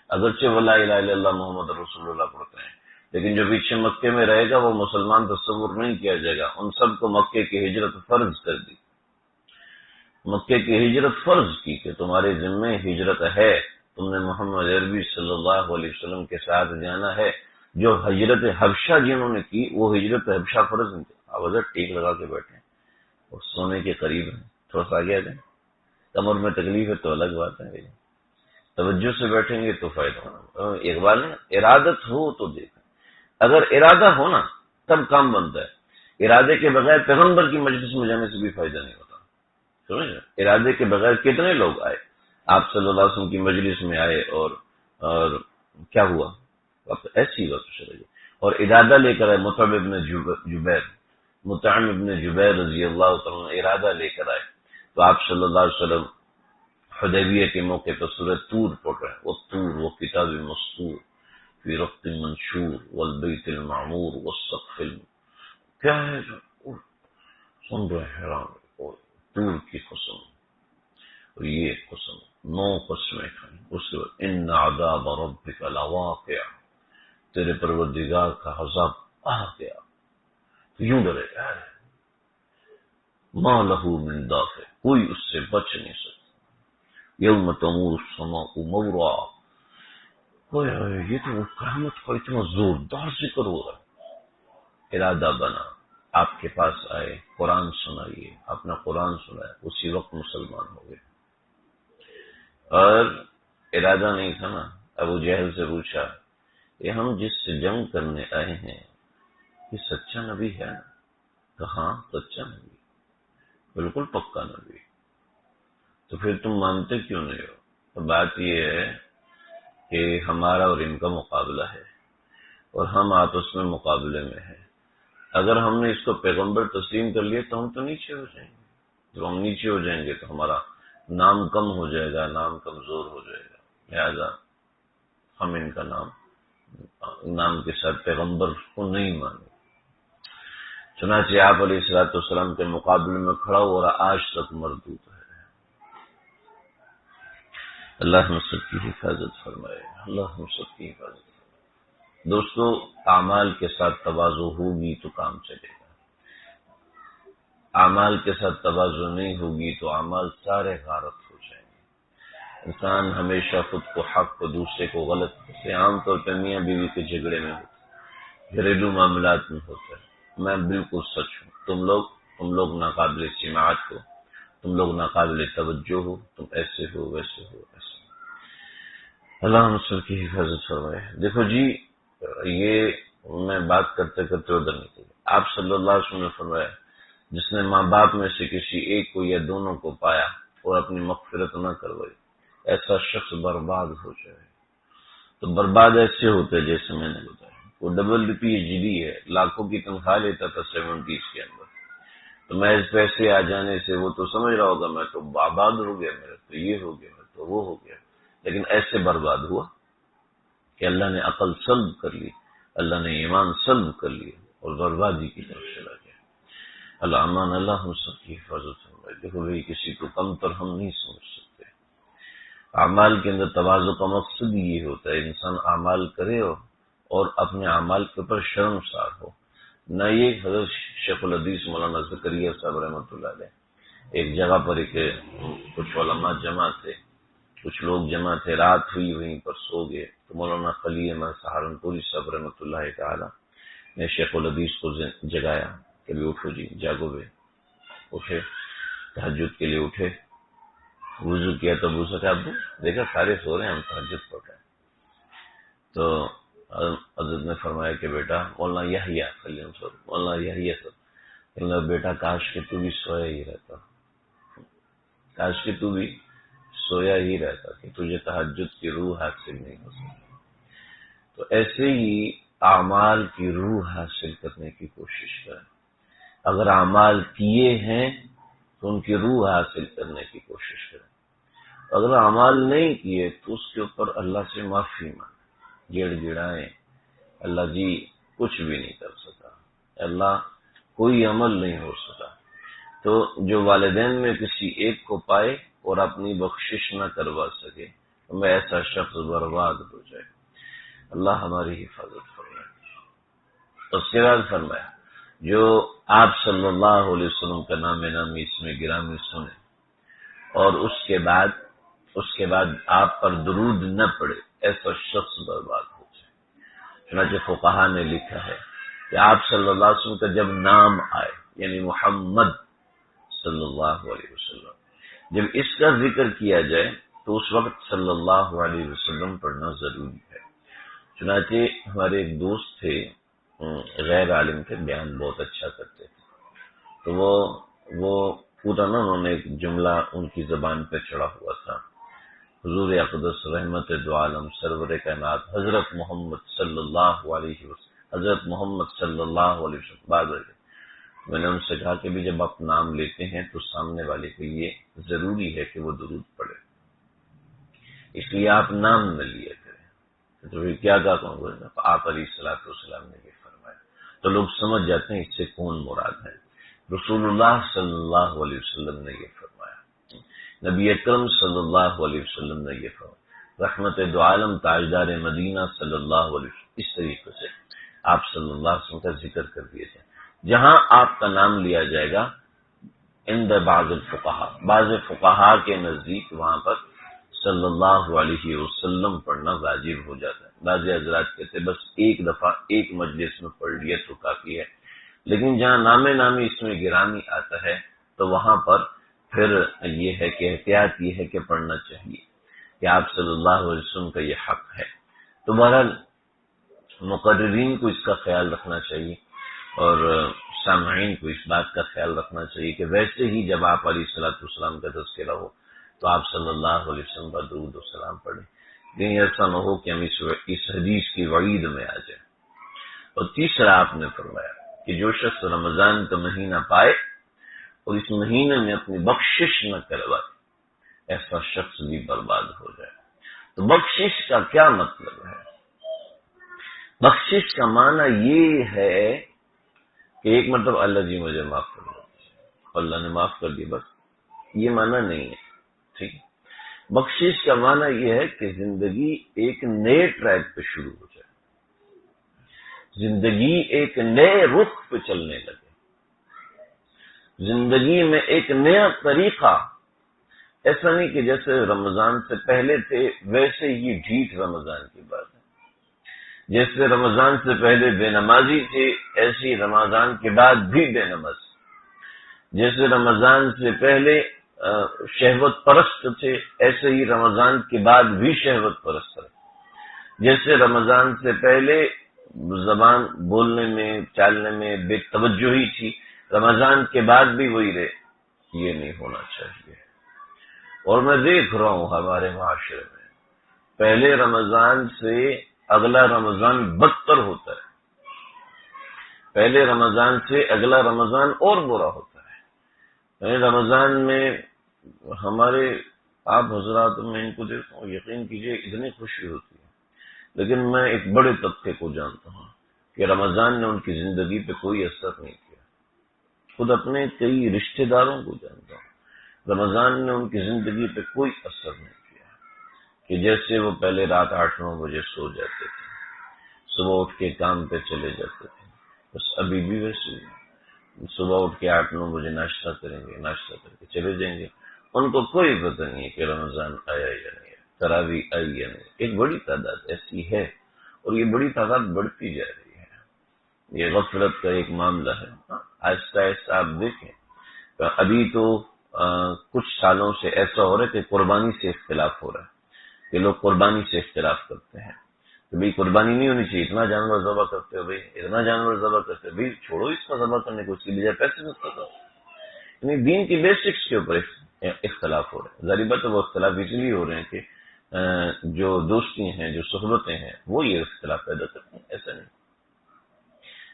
اگرچہ وہ لا الہ الا اللہ محمد رسول اللہ پڑھتے ہیں، لیکن جو پیچھے مکے میں رہے گا وہ مسلمان تصور نہیں کیا جائے گا۔ ان سب کو مکے کی ہجرت فرض کر دی، مکے کی ہجرت فرض کی کہ تمہارے ذمے ہجرت ہے، تم نے محمد عربی صلی اللہ علیہ وسلم کے ساتھ جانا ہے۔ جو ہجرت حبشہ جنہوں نے کی وہ ہجرت حبشہ فرض نہیں تھی۔ آپ اگر ٹیک لگا کے بیٹھے اور سونے کے قریب ہیں، تھوڑا سا آگے آ جائیں، کمر میں تکلیف ہے تو الگ بات ہے، توجہ سے بیٹھیں گے تو فائدہ ہونا۔ اقبال نے ارادت ہو تو دیکھیں، اگر ارادہ ہونا تب کام بنتا ہے، ارادے کے بغیر پیغمبر کی مجلس میں جانے سے بھی فائدہ نہیں ہوتا۔ سمجھ؟ ارادے کے بغیر کتنے لوگ آئے، آپ صلی اللہ علیہ وسلم کی مجلس میں آئے اور کیا ہوا؟ ایسی بات چلے گی، اور ارادہ لے کر آئے۔ مطعم ابن جبیر رضی اللہ تعالیٰ ارادہ لے کر آئے تو آپ صلی اللہ علیہ وسلم حدیبیہ کے موقع پر سورہ طور پڑھ رہے ہیں، وہ طور، وہ کتاب مسطور فی رق منشور والبیت المعمور والسقف کیا ہے جو سن رہے حیران، طور کی قسم، اور یہ قسم 9 قسمیں کھائیں، اس کے بعد ان عذاب ربک لواقع، تیرے پروردگار کا عذاب آ گیا، تو یوں ڈرے ما لہ من دافع، کوئی اس سے بچ نہیں سکتا، یوم تمور السماء مورا، یہ تو قیامت کا اتنا زوردار ذکر ہو رہا ہے۔ ارادہ بنا، آپ کے پاس آئے، قرآن سنائیے، اپنا قرآن سنائے، اسی وقت مسلمان ہو گئے۔ اور ارادہ نہیں تھا نا، ابو جہل سے پوچھا کہ ہم جس سے جنگ کرنے آئے ہیں یہ سچا نبی ہے نا؟ کہاں سچا نبی، بالکل پکا نبی، تو پھر تم مانتے کیوں نہیں ہو؟ تو بات یہ ہے کہ ہمارا اور ان کا مقابلہ ہے اور ہم آپس میں مقابلے میں ہیں، اگر ہم نے اس کو پیغمبر تسلیم کر لیا تو ہم تو نیچے ہو جائیں گے، جب ہم نیچے ہو جائیں گے تو ہمارا نام کم ہو جائے گا، نام کمزور ہو جائے گا، لہذا ہم ان کا نام کے ساتھ پیغمبر کو نہیں مانیں۔ چنانچہ آپ علیہ الصلوۃ والسلام کے مقابلے میں کھڑا ہو اور آج تک مردود ہے۔ اللہ ہم سب کی حفاظت فرمائے، اللہ ہم سب کی حفاظت فرمائے۔ دوستو، اعمال کے ساتھ تواضع ہوگی تو کام چلے گا، اعمال کے ساتھ تواضع نہیں ہوگی تو اعمال سارے غارت ہو جائیں گے۔ انسان ہمیشہ خود کو حق اور دوسرے کو غلط سے عام طور پہ میاں بیوی کے جھگڑے میں ہوتا ہے، گھریلو معاملات میں ہوتا ہے۔ میں بالکل سچ ہوں، تم لوگ ناقابل سماعت ہو، تم لوگ ناقابل توجہ ہو، تم ایسے ہو ویسے ہو ایسے۔ اللہ ہم سب کی حفاظت فرمائے۔ دیکھو جی، یہ میں بات کرتے کرتے ادھر نکل گیا۔ آپ صلی اللہ علیہ وسلم نے فرمایا جس نے ماں باپ میں سے کسی ایک کو یا دونوں کو پایا اور اپنی مغفرت نہ کروائی، ایسا شخص برباد ہو جائے۔ تو برباد ایسے ہوتے جیسے میں نے بتایا، وہ ڈبل پی ایچ ڈی ہے، لاکھوں کی تنخواہ لیتا تھا 70s کے اندر، تو میں اس پیسے آ جانے سے وہ تو سمجھ رہا ہوگا میں تو آباد ہو گیا، میرا تو یہ ہو گیا، میں تو وہ ہو گیا، لیکن ایسے برباد ہوا کہ اللہ نے عقل سلب کر لی، اللہ نے ایمان سلب کر لیا اور بربادی کی طرف چلا گیا۔ اللہ امان، اللہ ہم سب کی حفاظت فرمائے۔ دیکھو بھائی، کسی کو کم تر ہم نہیں سمجھ سکتے۔ اعمال کے اندر تواضع کا مقصد یہ ہوتا ہے انسان اعمال کرے اور اپنے اعمال کے اوپر شرمسار ہو نہ۔ یہ حضرت شیخ الحدیث مولانا زکریا صاحب رحمۃ اللہ علیہ ایک جگہ پر کچھ علماء جمع تھے، کچھ لوگ جمع تھے، رات ہوئی وہیں پر سو گئے، تو مولانا خلیل احمد سہارنپوری صاحب رحمۃ اللہ تعالی نے شیخ الحدیث کو جگایا کہ بھی اٹھو جی، جاگو بے۔ اٹھے، تہجد کے لیے اٹھے، وضو کیا تو وضو کا ابو دیکھا سارے سو رہے ہیں، ہم تہجد پڑھ رہے ہیں۔ تو حضرت نے فرمایا کہ بیٹا، مولانا یحییٰ خلیل صاحب، مولانا یحییٰ صاحب، کہ بیٹا کاش کہ تو بھی سویا ہی رہتا، کاش کہ تو بھی سویا ہی رہتا کہ تجھے تہجد کی روح حاصل نہیں ہو سکتی۔ تو ایسے ہی اعمال کی روح حاصل کرنے کی کوشش کریں۔ اگر اعمال کیے ہیں تو ان کی روح حاصل کرنے کی کوشش کریں، اگر اعمال نہیں کیے تو اس کے اوپر اللہ سے معافی مانگیں، گڑ گڑائیں، اللہ جی کچھ بھی نہیں کر سکا، اللہ کوئی عمل نہیں ہو سکا۔ تو جو والدین میں کسی ایک کو پائے اور اپنی بخشش نہ کروا سکے، تو میں ایسا شخص برباد ہو جائے۔ اللہ ہماری حفاظت فرمائے۔ اس کے بعد فرمایا جو آپ صلی اللہ علیہ وسلم کا نام نامی اس میں گرامی سنے اور اس کے بعد آپ پر درود نہ پڑے، ایسا شخص برباد ہو جائے۔ چنانچہ فقہا نے لکھا ہے کہ آپ صلی اللہ علیہ وسلم کا جب نام آئے، یعنی محمد صلی اللہ علیہ وسلم، جب اس کا ذکر کیا جائے تو اس وقت صلی اللہ علیہ وسلم پڑھنا ضروری ہے۔ چنانچہ ہمارے ایک دوست تھے، غیر عالم تھے، بیان بہت اچھا کرتے تھے، تو وہ پورا نا انہوں نے ایک جملہ ان کی زبان پہ چڑھا ہوا تھا، حضور اقدس رحمت دو عالم سرور کائنات حضرت محمد صلی اللہ علیہ وسلم، حضرت محمد صلی اللہ علیہ وسلم۔ بعد میں نے ان سے کہا کہ بھی جب آپ نام لیتے ہیں تو سامنے والے کے لیے ضروری ہے کہ وہ درود پڑھے، اس لیے آپ نام نہ لیا کریں۔ تو کیا کہا آپ علیہ الصلوۃ والسلام نے یہ فرمایا، تو لوگ سمجھ جاتے ہیں اس سے کون مراد ہے۔ رسول اللہ صلی اللہ علیہ وسلم نے یہ فرمایا، نبی اکرم صلی اللہ علیہ وسلم نے یہ فرمایا، رحمت دو عالم تاجدار مدینہ صلی اللہ علیہ وسلم، اس طریقے سے آپ صلی اللہ علیہ وسلم کا ذکر کر دیا جائے۔ جہاں آپ کا نام لیا جائے گا عند بعض الفقہا، بعض فقہا کے نزدیک وہاں پر صلی اللہ علیہ وسلم پڑھنا واجب ہو جاتا ہے۔ بعض حضرات کہتے ہیں بس ایک دفعہ ایک مجلس میں پڑھ لیا تو کافی ہے، لیکن جہاں نام نامی اس میں گرامی آتا ہے تو وہاں پر پھر یہ ہے کہ احتیاط یہ ہے کہ پڑھنا چاہیے کہ آپ صلی اللہ علیہ وسلم کا یہ حق ہے۔ تو بہرحال مقررین کو اس کا خیال رکھنا چاہیے اور سامعین کو اس بات کا خیال رکھنا چاہیے کہ ویسے ہی جب آپ علیہ الصلوۃ والسلام کا تذکرہ ہو تو آپ صلی اللہ علیہ وسلم کا درود و سلام پڑھیں، لیکن ایسا نہ ہو کہ ہم اس حدیث کی وعید میں آ جائیں۔ اور تیسرا آپ نے فرمایا کہ جو شخص رمضان کا مہینہ پائے اور اس مہینے میں اپنی بخشش نہ کروائے، ایسا شخص بھی برباد ہو جائے۔ تو بخشش کا کیا مطلب ہے؟ بخشش کا معنی یہ ہے کہ ایک مطلب اللہ جی مجھے معاف کر دو، اللہ نے معاف کر دیا، بس یہ معنی نہیں ہے، ٹھیک ہے۔ بخشش کا معنی یہ ہے کہ زندگی ایک نئے ٹریک پہ شروع ہو جائے، زندگی ایک نئے رخ پہ چلنے لگے، زندگی میں ایک نیا طریقہ، ایسا نہیں کہ جیسے رمضان سے پہلے تھے ویسے ہی ڈھیٹ رمضان کی بات ہے، جیسے رمضان سے پہلے بے نمازی تھے ایسی رمضان کے بعد بھی بے نماز، جیسے رمضان سے پہلے شہوت پرست تھے، ایسے ہی رمضان کے بعد بھی شہوت پرست رہے۔ جیسے رمضان سے پہلے زبان بولنے میں چالنے میں بے توجہی تھی، رمضان کے بعد بھی وہی رہے، یہ نہیں ہونا چاہیے۔ اور میں دیکھ رہا ہوں ہمارے معاشرے میں پہلے رمضان سے اگلا رمضان بدتر ہوتا ہے، پہلے رمضان سے اگلا رمضان اور برا ہوتا ہے۔ رمضان میں ہمارے آپ حضرات، میں ان کو دیکھتا ہوں، یقین کیجئے اتنی خوشی ہوتی ہے، لیکن میں ایک بڑے طبقے کو جانتا ہوں کہ رمضان نے ان کی زندگی پہ کوئی اثر نہیں کیا۔ خود اپنے کئی رشتہ داروں کو جانتا ہوں، رمضان نے ان کی زندگی پہ کوئی اثر نہیں کیا، کہ جیسے وہ پہلے رات 8-9 بجے سو جاتے تھے، صبح اٹھ کے کام پہ چلے جاتے تھے، بس ابھی بھی ویسے ہی صبح اٹھ کے 8-9 بجے ناشتہ کریں گے، ناشتہ کر کے چلے جائیں گے۔ ان کو کوئی پتہ نہیں ہے کہ رمضان آیا یا نہیں، تراویح آئی یا نہیں۔ ایک بڑی تعداد ایسی ہے، اور یہ بڑی تعداد بڑھتی جا رہی ہے۔ یہ غفلت کا ایک معاملہ ہے۔ آہستہ آہستہ آپ دیکھیں، ابھی تو کچھ سالوں سے ایسا ہو رہا ہے کہ قربانی سے اختلاف ہو رہا ہے، کہ لوگ قربانی سے اختلاف کرتے ہیں کہ بھئی قربانی نہیں ہونی چاہیے، اتنا جانور ذبح کرتے ہو بھئی، اتنا جانور ذبح کرتے ہو بھئی، چھوڑو اس کا ذبح کرنے کو، اس کی بجائے پیسے مت کرو۔ یعنی دین کی بیسکس کے اوپر اختلاف ہو رہے ہیں۔ ظاہر بات ہے وہ اختلاف اس لیے ہو رہے ہیں کہ جو دوستی ہیں، جو صحبتیں ہیں، وہ یہ اختلاف پیدا کرتے ہیں۔ ایسا نہیں،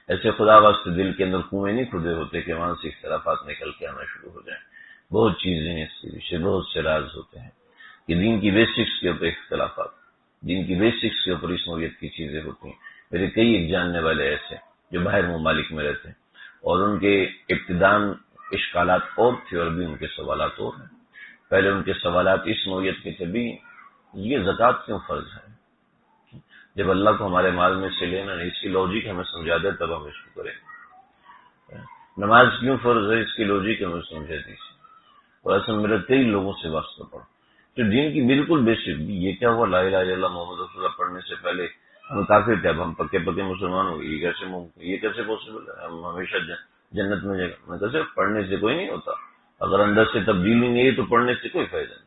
ایسے خدا واسطے دل کے اندر کنویں نہیں کھدے ہوتے کہ وہاں سے اختلافات نکل کے آنا شروع ہو جائیں۔ بہت چیزیں ہیں اس کے پیچھے، بہت سے راز ہوتے ہیں کہ دین کی بیسکس کے اوپر اختلافات، دین کی بیسکس کے اوپر اس نوعیت کی چیزیں ہوتی ہیں۔ میرے کئی ایک جاننے والے ایسے جو باہر ممالک میں رہتے ہیں، اور ان کے ابتدان اشکالات اور تھے، اور بھی ان کے سوالات اور ہیں۔ پہلے ان کے سوالات اس نوعیت کے تھے، بھی یہ زکوٰۃ کیوں فرض ہے؟ جب اللہ کو ہمارے مال میں سے لینا نہیں، اس کی لوجک ہمیں سمجھا دے تب ہم اس کو کریں۔ نماز کیوں فرض ہے، اس کی لوجک ہمیں سمجھا دیجیے۔ اور ایسا میرے کئی لوگوں سے واسطہ پڑا جو دین کی بالکل بیسک، یہ کیا ہوا لا الہ الا اللہ محمد رسول اللہ پڑھنے سے پہلے ہم کافر تھے، اب ہم پکے پکے مسلمان ہو گئے، یہ کیسے پاسبل ہے؟ ہم ہمیشہ جنت میں جائیں گے۔ میں کہا صرف پڑھنے سے کوئی نہیں ہوتا، اگر اندر سے تبدیلی نہیں ہے تو پڑھنے سے کوئی فائدہ نہیں۔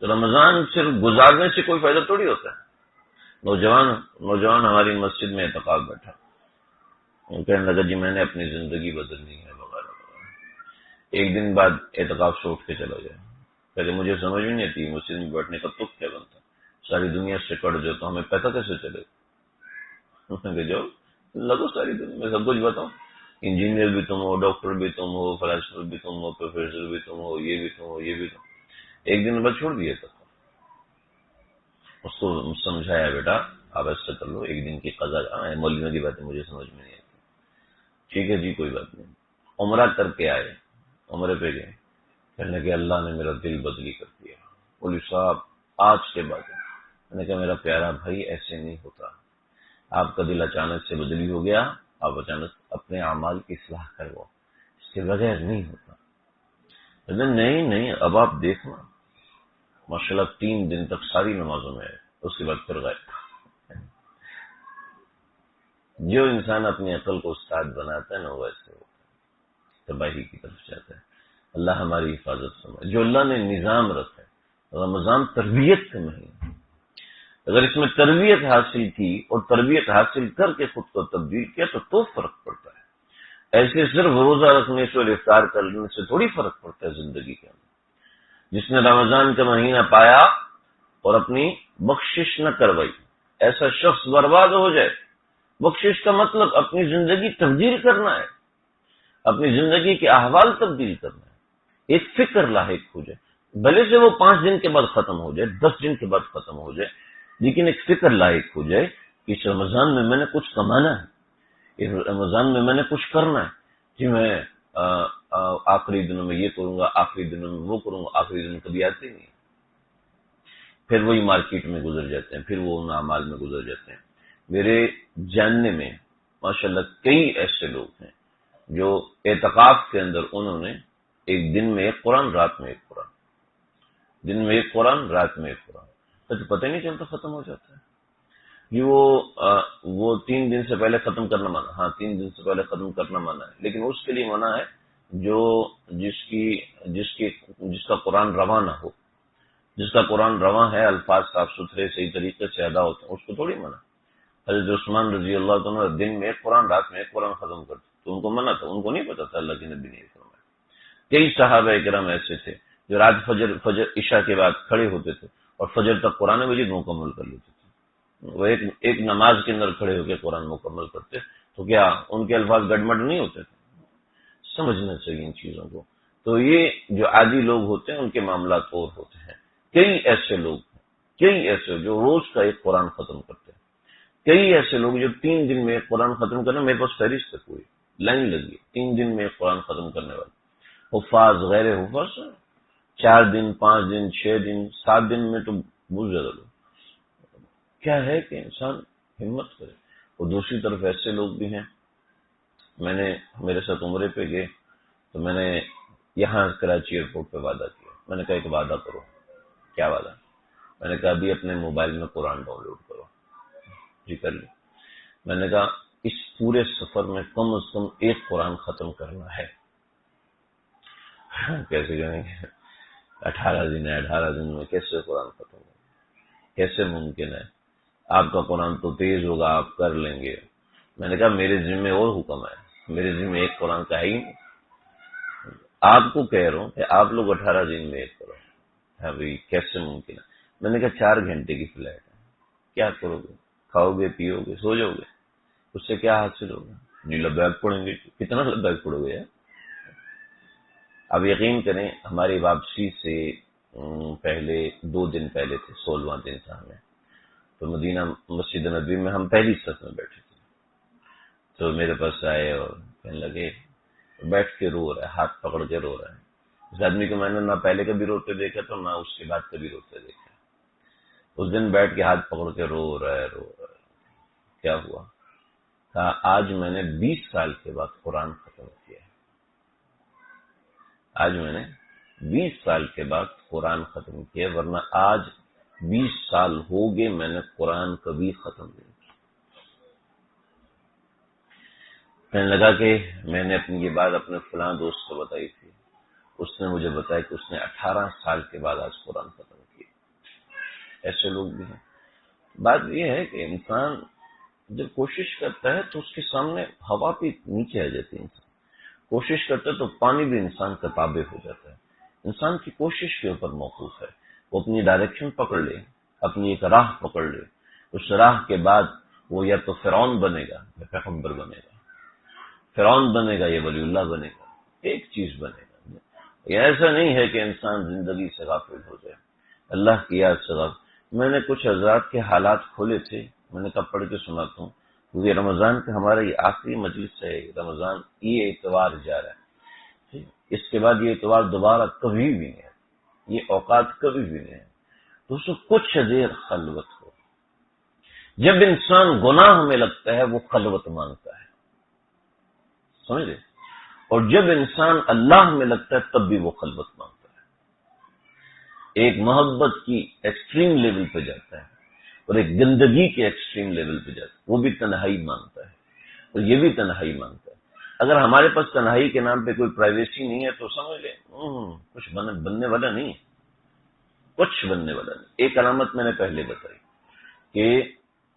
تو رمضان صرف گزارنے سے کوئی فائدہ تھوڑی ہوتا ہے۔ نوجوان ہماری مسجد میں اعتکاف بیٹھا، کہنے لگا جی میں نے اپنی زندگی بدلنی ہے وغیرہ وغیرہ۔ ایک دن بعد اعتکاف سے اٹھ کے چلا گیا۔ پہلے مجھے سمجھ میں نہیں آتی مسجد میں بیٹھنے کا تک کیا بنتا، ساری دنیا سے کٹ جاؤ تو ہمیں پتہ کیسے چلے گا؟ جاؤ لگو ساری دنیا میں سب کچھ بتاؤں، انجینئر بھی تم ہو، ڈاکٹر بھی تم ہو، فلاسفر بھی تم ہو، پروفیسر بھی تم ہو، یہ بھی تم ہو، یہ بھی تم۔ ایک دن بعد چھوڑ دیا تھا، اس کو سمجھایا بیٹا آپ ایسا کر لو، ایک دن کی قضا، مولویوں کی باتیں مجھے سمجھ میں نہیں آتی، ٹھیک ہے جی کوئی بات نہیں۔ عمرہ کر کے آئے، عمرے پہ گئے، کہنے کہ اللہ نے میرا دل بدلی کر دیا۔ مولوی صاحب آج کے بعد میں نے کہا میرا پیارا بھائی ایسے نہیں ہوتا، آپ کا دل اچانک سے بدلی ہو گیا، آپ اچانک اپنے اعمال کی اصلاح کرو، اس کے بغیر نہیں ہوتا۔ نہیں اب آپ دیکھنا ماشاءاللہ 3 دن تک ساری نمازوں میں ہے، اس کے بعد پھر غائب۔ جو انسان اپنی عقل کو استاد بناتا ہے نا ویسے ہوتا ہے، تباہی کی طرف جاتا ہے۔ اللہ ہماری حفاظت فرمائے۔ جو اللہ نے نظام رکھا ہے، رمضان تربیت کا مہینہ، اگر اس میں تربیت حاصل کی اور تربیت حاصل کر کے خود کو تبدیل کیا تو فرق پڑتا ہے۔ ایسے صرف روزہ رکھنے سے اور افطار کرنے سے تھوڑی فرق پڑتا ہے زندگی کے اندر۔ جس نے رمضان کا مہینہ پایا اور اپنی بخشش نہ کروائی، ایسا شخص برباد ہو جائے۔ بخشش کا مطلب اپنی زندگی تبدیل کرنا ہے، اپنی زندگی کے احوال تبدیل کرنا ہے، ایک فکر لاحق ہو جائے، بھلے سے وہ 5 دن کے بعد ختم ہو جائے، 10 دن کے بعد ختم ہو جائے، لیکن ایک فکر لاحق ہو جائے کہ اس رمضان میں میں نے کچھ کمانا ہے، اس رمضان میں میں نے کچھ کرنا ہے، کہ میں آخری دنوں میں یہ کروں گا، آخری دنوں میں وہ کروں گا، آخری دن کبھی آتے نہیں، پھر وہی مارکیٹ میں گزر جاتے ہیں، پھر وہ ان اعمال میں گزر جاتے ہیں۔ میرے جاننے میں ماشاءاللہ کئی ایسے لوگ ہیں جو اعتکاف کے اندر انہوں نے ایک دن میں ایک قرآن، رات میں ایک قرآن، دن میں ایک قرآن، رات میں ایک قرآن، تو پتہ نہیں چلتا ختم ہو جاتا ہے۔ یہ وہ 3 دن سے پہلے ختم کرنا منع، ہاں 3 دن سے پہلے ختم کرنا منع ہے، لیکن اس کے لیے منع ہے جو جس کا قرآن رواں نہ ہو، جس کا قرآن رواں ہے، الفاظ صاف ستھرے صحیح طریقے سے ادا ہوتے ہیں، اس کو تھوڑی منع۔ حضرت عثمان رضی اللہ عنہ دن میں ایک قرآن، رات میں ایک قرآن ختم کرتے، تو ان کو منع تھا، ان کو نہیں پتا تھا اللہ کے نبی نے یہ فرمایا۔ کئی صحابہ کرام ایسے تھے جو رات فجر عشاء کے بعد کھڑے ہوتے تھے اور فجر تک قرآن مجید مکمل کر لیتے تھے۔ وہ ایک نماز کے اندر کھڑے ہو کے قرآن مکمل کرتے، تو کیا ان کے الفاظ گڑبڑ نہیں ہوتے تھے؟ سمجھنا چاہیے ان چیزوں کو۔ تو یہ جو عادی لوگ ہوتے ہیں ان کے معاملات اور ہوتے ہیں۔ کئی ایسے لوگ جو روز کا ایک قرآن ختم کرتے ہیں، کئی ایسے لوگ جو 3 دن میں ایک قرآن ختم کرنا، میرے پاس فہرست ہے، پوری لائن لگی، 3 دن میں ایک قرآن ختم کرنے والے حفاظ غیر حفاظ 4 دن 5 دن 6 دن 7 دن میں تو بہت زیادہ لوگ۔ کیا ہے کہ انسان ہمت کرے۔ اور دوسری طرف ایسے لوگ بھی ہیں، میرے ساتھ عمرے پہ گئے تو میں نے یہاں کراچی ایئرپورٹ پہ وعدہ کیا، میں نے کہا ایک وعدہ کرو۔ کیا وعدہ؟ میں نے کہا ابھی اپنے موبائل میں قرآن ڈاؤن لوڈ کرو۔ جی کر لی۔ میں نے کہا اس پورے سفر میں کم از کم ایک قرآن ختم کرنا ہے۔ کیسے کریں گے؟ 18 دن ہے، 18 دن میں کیسے قرآن ختم ہوگا؟ کیسے ممکن ہے؟ آپ کا قرآن تو تیز ہوگا، آپ کر لیں گے۔ میں نے کہا میرے ذمے اور حکم ہے، میرے ذمے ایک قرآن کا ہے ہی نہیں۔ آپ کو کہہ رہا ہوں کہ آپ لوگ 18 دن میں ایک کرو۔ ہاں بھائی کیسے ممکن ہے؟ میں نے کہا 4 گھنٹے کی فلائٹ ہے، کیا کرو گے؟ کھاؤ گے، پیو گے، سو جاؤ گے، اس سے کیا حاصل ہوگا؟ جی لبیک پڑھیں گے۔ کتنا لبیک پڑھو گے؟ اب یقین کریں ہماری واپسی سے پہلے 2 دن پہلے تھے، 16واں دن تھا ہمیں، تو مدینہ مسجد نبوی میں ہم پہلی صف میں بیٹھے تھے، تو میرے پاس آئے اور کہنے لگے، بیٹھ کے رو رہا ہے، ہاتھ پکڑ کے رو رہا ہے۔ اس آدمی کو میں نے نہ پہلے کبھی روتے دیکھا تو نہ اس کے بعد کبھی روتے دیکھا۔ اس دن بیٹھ کے ہاتھ پکڑ کے رو رہا ہے۔ کیا ہوا؟ کہا آج میں نے 20 سال کے بعد قرآن ختم کیا ہے۔ آج میں نے 20 سال کے بعد قرآن ختم کیا، ورنہ آج 20 سال ہو گئے میں نے قرآن کبھی ختم نہیں کیا۔ کہنے لگا کہ میں نے اپنی یہ بات اپنے فلاں دوست کو بتائی تھی، اس نے مجھے بتایا کہ اس نے 18 سال کے بعد آج قرآن ختم کیا۔ ایسے لوگ بھی ہیں۔ بات یہ ہے کہ انسان جب کوشش کرتا ہے تو اس کے سامنے ہوا بھی نیچے آ جاتی ہے۔ انسان کوشش کرتا ہے تو پانی بھی انسان کا تابع ہو جاتا ہے۔ انسان کی کوشش کے اوپر موقوف ہے، وہ اپنی ڈائریکشن پکڑ لے، اپنی ایک راہ پکڑ لے، اس راہ کے بعد وہ یا تو فرعون بنے گا یا پیغمبر بنے گا، فرعون بنے گا یا ولی اللہ بنے گا، ایک چیز بنے گا۔ یہ ایسا نہیں ہے کہ انسان زندگی سے غافل ہو جائے، اللہ کی یاد سے غافل۔ میں نے کچھ حضرات کے حالات کھولے تھے، میں نے کہا پڑھ کے سناتا ہوں، کیونکہ رمضان کا ہمارا یہ آخری مجلس ہے، رمضان یہ اتوار جا رہا ہے، اس کے بعد یہ اتوار دوبارہ کبھی بھی نہیں ہے، یہ اوقات کبھی بھی نہیں ہے۔ تو اس کو کچھ دیر خلوت ہو۔ جب انسان گناہ میں لگتا ہے وہ خلوت مانگتا ہے، سمجھے؟ اور جب انسان اللہ میں لگتا ہے تب بھی وہ خلوت مانگتا ہے۔ ایک محبت کی ایکسٹریم لیول پہ جاتا ہے اور ایک گندگی کے ایکسٹریم لیول پہ جاتا ہے، وہ بھی تنہائی مانگتا ہے اور یہ بھی تنہائی مانگتا ہے۔ اگر ہمارے پاس تنہائی کے نام پہ کوئی پرائیویسی نہیں ہے تو سمجھ لیں کچھ بننے والا نہیں ہے، کچھ بننے والا نہیں۔ ایک علامت میں نے پہلے بتائی کہ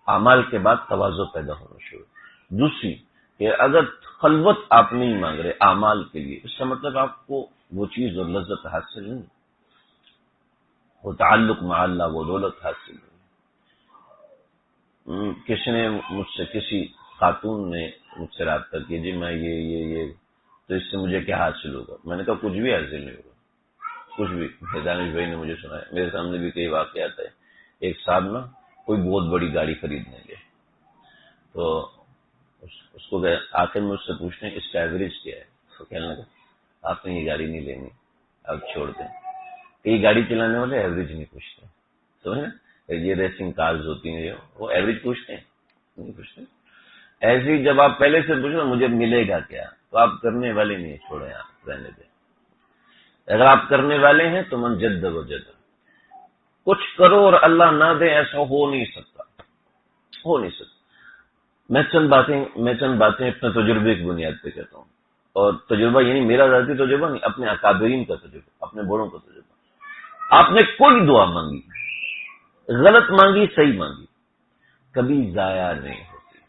اعمال کے بعد تواضع پیدا ہونا شروع۔ دوسری کہ اگر خلوت آپ نہیں مانگ رہے اعمال کے لیے، اس کا مطلب آپ کو وہ چیز اور لذت حاصل نہیں، وہ تعلق مع اللہ، وہ دولت حاصل نہیں۔ کسی نے مجھ سے، کسی خاتون نے مجھ سے رابطہ کیا، جی میں یہ تو اس سے مجھے کیا حاصل ہوگا؟ میں نے کہا کچھ بھی حاصل نہیں ہوگا، کچھ بھی۔ دانش بھائی نے مجھے سنایا، میرے سامنے بھی کئی واقعات ہے۔ ایک صاحب نا کوئی بہت بڑی گاڑی خریدنے گئے تو اس کو آخر میں اس سے پوچھتے ہیں اس کا ایوریج کیا ہے؟ تو کہنے لگا آپ نے یہ گاڑی نہیں لینی، اب چھوڑ دیں۔ کئی گاڑی چلانے والے ایوریج نہیں پوچھتے، سمجھ نا، یہ ریسنگ کارز ہوتی ہیں وہ ایوریج پوچھتے ہیں، نہیں پوچھتے۔ ایسے ہی جب آپ پہلے سے پوچھنا مجھے ملے گا کیا، تو آپ کرنے والے نہیں، چھوڑیں، آپ رہنے دیں۔ اگر آپ کرنے والے ہیں تو من جد و جد، کچھ کرو اور اللہ نہ دے، ایسا ہو نہیں سکتا، ہو نہیں سکتا۔ میں چند باتیں اپنے تجربے کی بنیاد پہ کہتا ہوں۔ اور تجربہ یعنی میرا ذاتی تجربہ نہیں، اپنے اکابرین کا تجربہ، اپنے بڑوں کا تجربہ، آپ نے کوئی دعا مانگی، غلط مانگی صحیح مانگی، کبھی ضائع نہیں ہوتی۔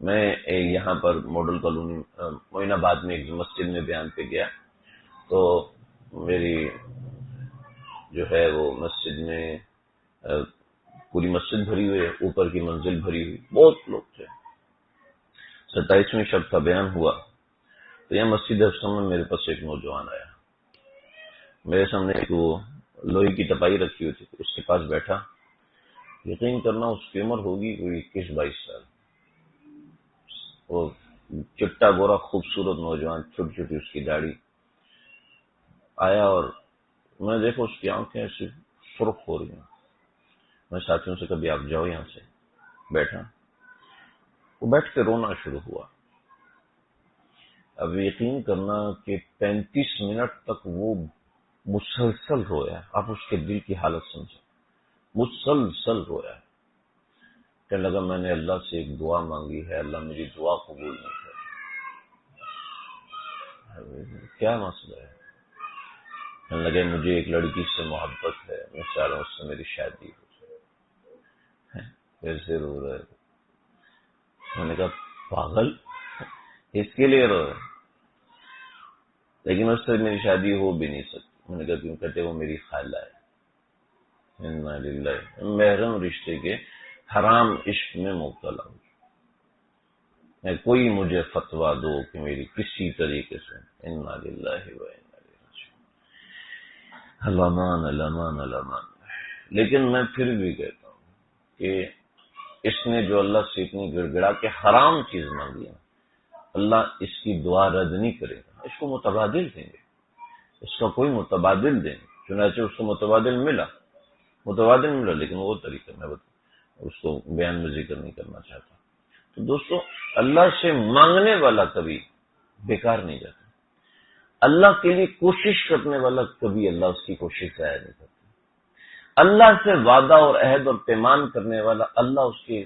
میں یہاں پر ماڈل کالونی معین آباد میں ایک مسجد میں بیان پہ گیا، تو میری جو ہے وہ مسجد میں پوری مسجد بھری ہوئی ہے، اوپر کی منزل بھری ہوئی، بہت لوگ تھے۔ 27ویں شب کا بیان ہوا تو یہ مسجد افسر میں میرے پاس ایک نوجوان آیا، میرے سامنے ایک وہ لوہے کی ٹپائی رکھی ہوئی تھی، اس کے پاس بیٹھا، یقین کرنا اس کی عمر ہوگی کوئی 21-22 سال، وہ چٹا گورا خوبصورت نوجوان، چھوٹی چھوٹی اس کی داڑھی، آیا اور میں دیکھو اس کی آنکھیں ایسی سرخ ہو رہی ہیں۔ میں ساتھیوں سے کبھی آپ جاؤ یہاں سے، بیٹھا، وہ بیٹھ کے رونا شروع ہوا۔ اب یقین کرنا کہ 35 منٹ تک وہ مسلسل رویا، آپ اس کے دل کی حالت سمجھیں، مسلسل رویا۔ کہنے لگا میں نے اللہ سے ایک دعا مانگی ہے، اللہ میری دعا قبول نہیں کر۔ کیا مسئلہ ہے؟ کہنے لگے مجھے ایک لڑکی سے محبت ہے، میں چاہ رہا ہوں اس سے میری شادی ہو جائے۔ پھر سے رو رہے تھے۔ میں نے کہا پاگل، اس کے لیے رو، لیکن اس سے میری شادی ہو بھی نہیں سکتی۔ میں نے کہا کیوں؟ کہتے وہ میری خالہ ہے۔ انا للہ، محرم رشتے کے حرام عشق میں مبتلا ہوں، میں کوئی مجھے فتویٰ دو کہ میری کسی طریقے سے، انا للہ و انا الیہ راجعون، الامان الامان الامان۔ لیکن میں پھر بھی کہتا ہوں کہ اس نے جو اللہ سے اتنی گڑ گڑا کے حرام چیز مانگی ہے، اللہ اس کی دعا رد نہیں کرے گا، اس کو متبادل دیں گے، اس کا کوئی متبادل دیں گے۔ چنانچہ اس کو متبادل ملا، لیکن وہ طریقہ میں اس کو بیان میں ذکر نہیں کرنا چاہتا۔ تو دوستو، اللہ سے مانگنے والا کبھی بیکار نہیں جاتا، اللہ کے لیے کوشش کرنے والا کبھی اللہ اس کی کوشش ضائع نہیں کرتا، اللہ سے وعدہ اور عہد اور پیمان کرنے والا اللہ اس کے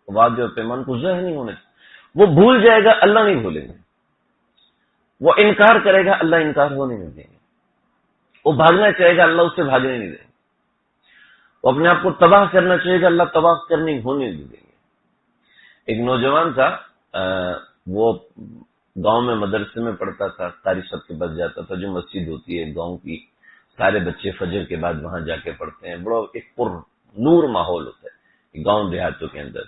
وعدے اور پیمان کو ضائع نہیں ہونے دیتا۔ وہ بھول جائے گا، اللہ نہیں بھولیں گے، وہ انکار کرے گا، اللہ انکار ہونے نہیں دیں گے، وہ بھاگنا چاہے گا، اللہ اسے بھاگنے نہیں دیں گے، وہ اپنے آپ کو تباہ کرنا چاہے گا، اللہ تباہ کرنے ہونے نہیں دیں گے۔ ایک نوجوان تھا، وہ گاؤں میں مدرسے میں پڑھتا تھا، قاری صاحب کے پاس جاتا تھا، جو مسجد ہوتی ہے گاؤں کی، سارے بچے فجر کے بعد وہاں جا کے پڑھتے ہیں، بڑا ایک پر نور ماحول ہوتا ہے گاؤں دیہاتوں کے اندر،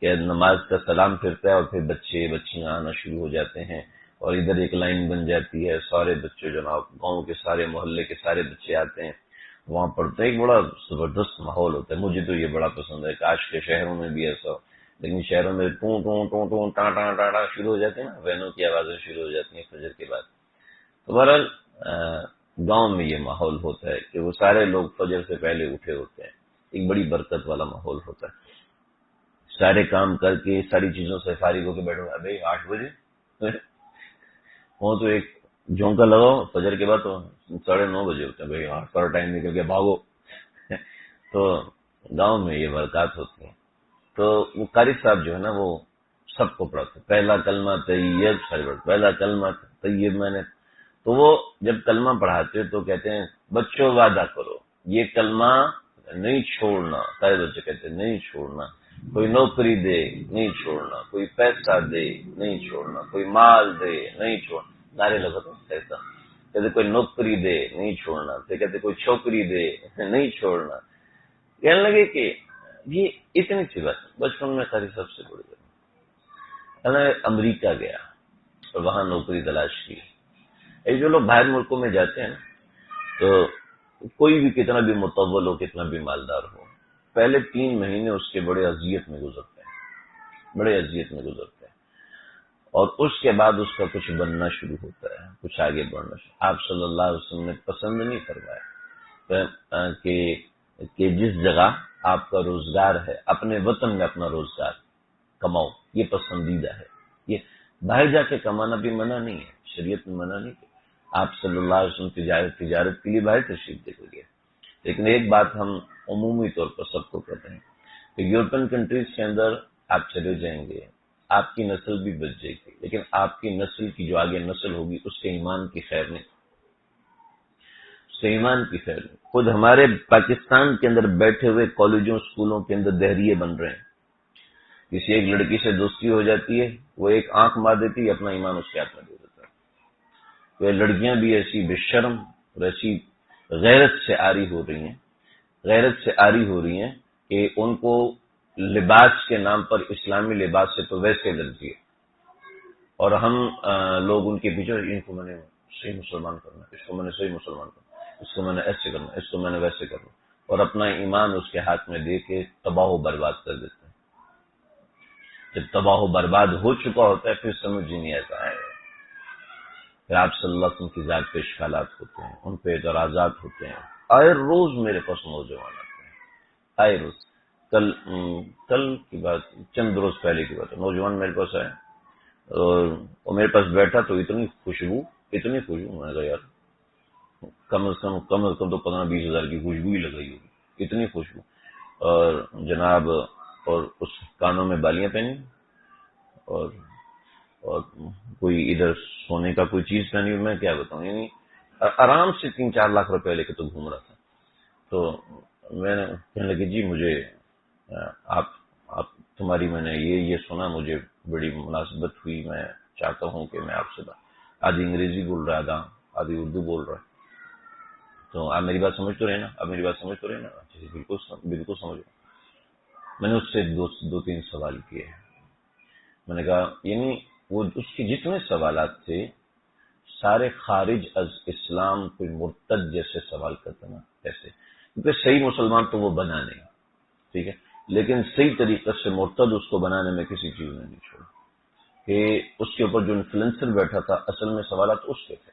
کہ نماز کا سلام پھرتا ہے اور پھر بچے بچیاں آنا شروع ہو جاتے ہیں، اور ادھر ایک لائن بن جاتی ہے، سارے بچے جناب گاؤں کے سارے محلے کے سارے بچے آتے ہیں، وہاں پڑھتے ہیں، ایک بڑا زبردست ماحول ہوتا ہے۔ مجھے تو یہ بڑا پسند ہے، کاش کے شہروں میں بھی ایسا ہو، لیکن شہروں میں ٹوں ٹوں ٹوں ٹوں ٹاں ٹاں ٹاں ٹاں شروع ہو جاتے ہیں نا، وینوں کی آوازیں شروع ہو جاتی ہیں فجر کے بعد۔ تو بہرحال گاؤں میں یہ ماحول ہوتا ہے کہ وہ سارے لوگ فجر سے پہلے اٹھے ہوتے ہیں، ایک بڑی برکت والا ماحول ہوتا ہے، سارے کام کر کے ساری چیزوں سے فارغ ہو کے بیٹھو، ابھی 8 بجے وہ تو ایک جھونکا لگاؤ، فجر کے بعد تو 9:30 بجے ہوتے ہیں، بھائی سارا ٹائم نکل کے بھاگو۔ تو گاؤں میں یہ برکات ہوتی ہیں۔ تو وہ قاری صاحب جو ہے نا، وہ سب کو پڑھاتے، پہلا کلمہ طیب، پہلا کلمہ طیب میں نے، تو وہ جب کلمہ پڑھاتے تو کہتے ہیں بچوں وعدہ کرو یہ کلمہ نہیں چھوڑنا، سارے بچے کہتے ہیں نہیں چھوڑنا، کوئی نوکری دے نہیں چھوڑنا، کوئی پیسہ دے نہیں چھوڑنا، کوئی مال دے نہیں چھوڑنا، نعرے لگاتے ایسا، کہتے کوئی نوکری دے نہیں چھوڑنا، پھر کہتے کوئی چھوکری دے نہیں چھوڑنا۔ کہنے لگے کہ یہ اتنی سی بات، بچپن میں قاری صاحب سے بڑھ گیا، میں امریکہ گیا اور وہاں نوکری تلاش کی۔ یہ جو لوگ باہر ملکوں میں جاتے ہیں تو کوئی بھی کتنا بھی مطول ہو، کتنا بھی مالدار ہو، پہلے 3 مہینے اس کے بڑے اذیت میں گزرتے ہیں، اور اس کے بعد اس کا کچھ بننا شروع ہوتا ہے، کچھ آگے بڑھنا شروع۔ آپ صلی اللہ علیہ وسلم نے پسند نہیں فرمایا کہ جس جگہ آپ کا روزگار ہے، اپنے وطن میں اپنا روزگار کماؤ، یہ پسندیدہ ہے۔ یہ باہر جا کے کمانا بھی منع نہیں ہے، شریعت میں منع نہیں ہے۔ آپ صلی اللہ علیہ وسلم تجارت کے لیے باہر تشریف دے گئے، لیکن ایک بات ہم عمومی طور پر سب کو کہتے ہیں کہ یورپین کنٹریز کے اندر آپ چلے جائیں گے آپ کی نسل بھی بچ جائے گی، لیکن آپ کی نسل کی جو آگے نسل ہوگی اس کے ایمان کی خیر نہیں، اس کے ایمان کی خیر نہیں۔ خود ہمارے پاکستان کے اندر بیٹھے ہوئے کالجوں اسکولوں کے اندر دہریے بن رہے ہیں، کسی ایک لڑکی سے دوستی ہو جاتی ہے، وہ ایک آنکھ مار دیتی ہے، اپنا ایمان اس کے ہاتھ میں دے دیتا ہے۔ وہ لڑکیاں بھی ایسی بے شرم اور ایسی غیرت سے عاری ہو رہی ہیں کہ ان کو لباس کے نام پر اسلامی لباس سے تو ویسے الرجی ہے، اور ہم لوگ ان کے پیچھے، ان کو میں نے صحیح مسلمان کرنا، اس کو میں نے صحیح مسلمان کرنا، اس کو میں نے ایسے کرنا، اس کو میں نے ویسے کرنا، اور اپنا ایمان اس کے ہاتھ میں دے کے تباہ و برباد کر دیتے ہیں۔ جب تباہ و برباد ہو چکا ہوتا ہے پھر سمجھ ہی نہیں آتا ہے، پھر آپ صلی اللہ علیہ وسلم کی ذات پہ اشکالات ہوتے ہیں، ان پہ اعتراضات ہوتے ہیں۔ آئے روز میرے پاس نوجوان آتے ہیں، آئے روز۔ کل کی بات، چند روز پہلے کی بات ہے، نوجوان میرے پاس آئے اور میرے پاس بیٹھا تو اتنی خوشبو، میں نے کہا یار کم از کم تو 15-20 ہزار کی خوشبو ہی لگائی ہوگی، اتنی خوشبو، اور جناب اور اس کانوں میں بالیاں پہنی، اور کوئی ادھر سونے کا کوئی چیز پہنی ہوئی، میں کیا بتاؤں، یعنی آرام سے 3-4 لاکھ روپے لے کے تو گھوم رہا تھا۔ تو میں نے کہنے لگی جی مجھے آپ تمہاری میں نے یہ سنا، مجھے بڑی مناسبت ہوئی، میں چاہتا ہوں کہ میں آپ سے آدھی انگریزی بول رہا تھا، آدھی اردو بول رہا ہے، تو آپ میری بات سمجھ تو رہے نا، اچھا جی بالکل سمجھ۔ میں نے اس سے 2-3 سوال کیے، میں نے کہا یعنی وہ اس کے جتنے سوالات تھے سارے خارج از اسلام، کوئی مرتد جیسے سوال کرتا نا ایسے، کیونکہ صحیح مسلمان تو وہ بنا نہیں، ٹھیک ہے، لیکن صحیح طریقے سے مرتد اس کو بنانے میں کسی چیز نے نہیں چھوڑا، کہ اس کے اوپر جو انفلوئنسر بیٹھا تھا اصل میں سوالات اس کے تھے،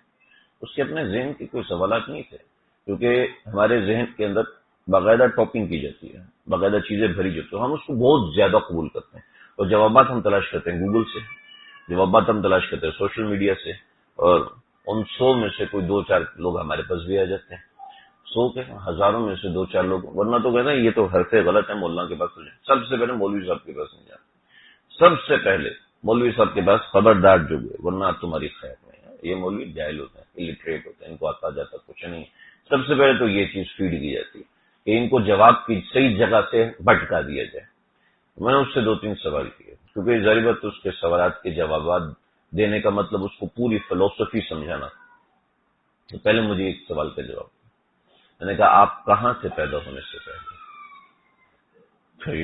اس کے اپنے ذہن کے کوئی سوالات نہیں تھے، کیونکہ ہمارے ذہن کے اندر باقاعدہ ٹاپنگ کی جاتی ہے، باقاعدہ چیزیں بھری جاتی ہیں، ہم اس کو بہت زیادہ قبول کرتے ہیں، اور جوابات ہم تلاش کرتے ہیں گوگل سے، جوابات ہم تلاش کرتے ہیں سوشل میڈیا سے، اور ان 100 میں سے کوئی 2-4 لوگ ہمارے پاس بھی آ جاتے ہیں، 100 کے ہزاروں میں سے 2-4 لوگ، ورنہ تو کہتے ہیں یہ تو حرف غلط ہے، مولانا کے پاس سب سے پہلے مولوی صاحب کے پاس نہیں جاتے، سب سے پہلے مولوی صاحب کے پاس، خبردار جو گئے ورنہ تمہاری خیر نہیں ہے، یہ مولوی جاہل ہوتے ہیں، الٹریٹ ہوتے ہیں، ان کو آتا جاتا کچھ نہیں، سب سے پہلے تو یہ چیز فیڈ کی جاتی ہے کہ ان کو جواب کی صحیح جگہ سے بھٹکا دیا جائے۔ میں نے اس سے 2-3 سوال کیے، کیونکہ ظاہر بات اس کے سوالات کے جوابات دینے کا مطلب اس کو پوری فلسفی سمجھانا، تو پہلے مجھے ایک سوال کا جواب، میں نے کہا آپ کہاں سے پیدا ہونے سے پہلے؟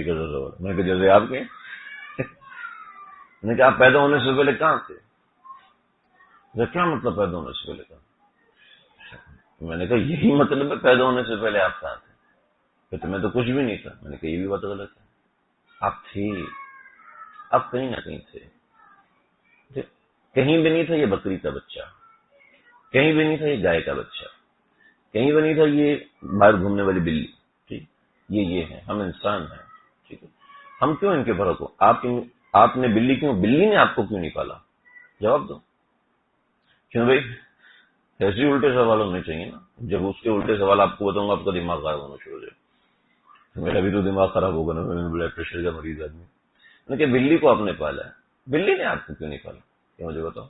سوال میں کہ جیسے آپ کے، میں نے کہا آپ پیدا ہونے سے پہلے کہاں تھے؟ کیا مطلب پیدا ہونے سے پہلے کہاں؟ میں نے کہا یہی مطلب ہے پیدا ہونے سے پہلے آپ کہاں تھے؟ کہ میں تو کچھ بھی نہیں تھا۔ میں نے کہا یہ بھی بات غلط ہے، آپ تھے، آپ کہیں نہ کہیں تھے، کہیں بھی نہیں تھا یہ بکری کا بچہ، کہیں بھی نہیں تھا یہ گائے کا بچہ، کہیں بھی نہیں تھا یہ باہر گھومنے والی بلی، ٹھیک، یہ ہے، ہم انسان ہیں، ٹھیک ہے، ہم کیوں ان کے فرق ہو؟ آپ نے بلی نے آپ کو کیوں نہیں پالا؟ جواب دو، کیوں بھائی؟ ایسے الٹے سوال ہونے چاہیے نا، جب اس کے الٹے سوال آپ کو بتاؤں گا آپ کا دماغ خراب ہونا شروع ہو جائے، میرا بھی تو دماغ خراب ہوگا نا، میں بلڈ پریشر کا مریض آدمی، میں کہ بلی کو آپ نے پالا ہے، بلی نے آپ کو کیوں نہیں پالا؟ یہ مجھے بتاؤ،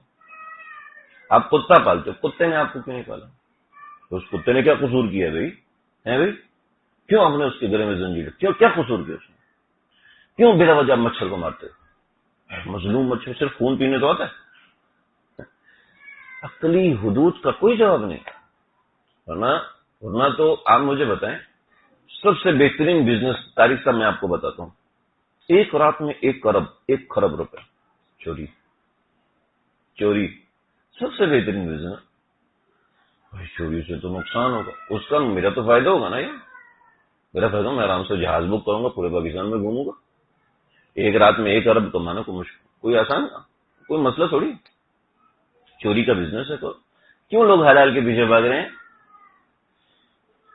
آپ کتا پالتے ہو، کتے نے آپ کو کیوں نہیں پالا؟ تو اس کتے نے کیا قصور کیا ہے بھائی؟ کیوں آپ نے اس کے گلے میں زنجیر، کیا قصور کیا اس نے؟ کیوں بلا وجہ مچھر کو مارتے ہو؟ مظلوم مچھر صرف خون پینے تو آتا ہے، عقلی حدود کا کوئی جواب نہیں، ورنہ تو آپ مجھے بتائیں، سب سے بہترین بزنس تاریخ کا میں آپ کو بتاتا ہوں، ایک رات میں 1 خرب روپے چوری، سب سے بہترین بزنس۔ بھائی چوری سے تو نقصان ہوگا، اس کا میرا تو فائدہ ہوگا نا، یہ میرا فائدہ، میں آرام سے جہاز بک کروں گا، پورے پاکستان میں گھوموں گا، ایک رات میں 1 ارب کمانا کوئی آسان، کوئی مسئلہ تھوڑی، چوری کا بزنس ہے، تو کیوں لوگ حلال کے پیچھے بھاگ رہے ہیں؟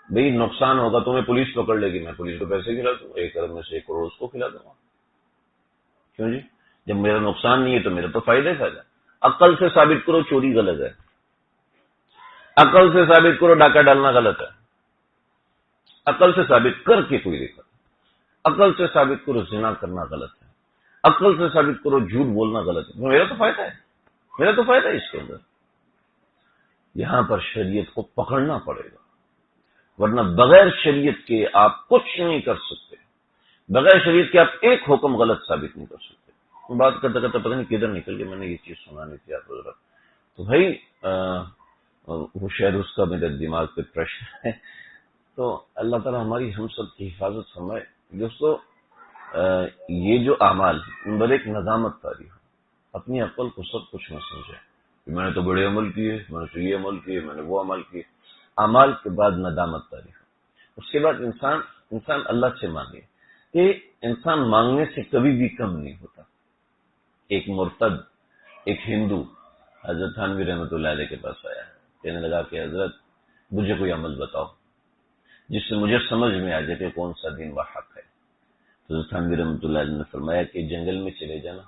بھئی نقصان ہوگا، تمہیں پولیس پکڑ لے گی، میں پولیس کو پیسے کھلا دوں گا، 1 ارب میں سے 1 کروڑ اس کو کھلا دوں گا، کیوں جی؟ جب میرا نقصان نہیں ہے تو میرا تو فائدہ ہی فائدہ۔ عقل سے ثابت کرو چوری غلط ہے، عقل سے ثابت کرو ڈاکہ ڈالنا غلط ہے، عقل سے ثابت کر کے کوئی دیکھا، عقل سے ثابت کرو زنا کرنا غلط ہے، عقل سے ثابت کرو جھوٹ بولنا غلط ہے، میرا تو فائدہ ہے، میرا تو فائدہ ہے اس کے اندر۔ یہاں پر شریعت کو پکڑنا پڑے گا، ورنہ بغیر شریعت کے آپ کچھ نہیں کر سکتے، بغیر شریعت کے آپ ایک حکم غلط ثابت نہیں کر سکتے۔ بات کرتے کرتے پتہ نہیں کدھر نکل گیا، میں نے یہ چیز سنانی تھی آپ حضرات۔ تو بھائی وہ شاید اس کا میرے دماغ پہ پریشر ہے، تو اللہ تعالیٰ ہماری ہم سب کی حفاظت فرمائے۔ دوستو یہ جو اعمال ان پر ایک ندامت تاری ہو، اپنی عقل کو سب کچھ نہ سمجھے کہ میں نے تو بڑے عمل کیے، میں نے تو یہ عمل کیے، میں نے وہ عمل کیے۔ اعمال کے بعد ندامت تاری ہو، اس کے بعد انسان اللہ سے مانگے کہ انسان مانگنے سے کبھی بھی کم نہیں ہوتا۔ ایک مرتد، ایک ہندو حضرت تھانوی رحمۃ اللہ علیہ کے پاس آیا، کہنے لگا کہ حضرت مجھے کوئی عمل بتاؤ جس سے مجھے سمجھ میں آ جائے کہ کون سا دین و حق ہے۔ تو حضرت تھانوی رحمۃ اللہ علیہ نے فرمایا کہ جنگل میں چلے جانا،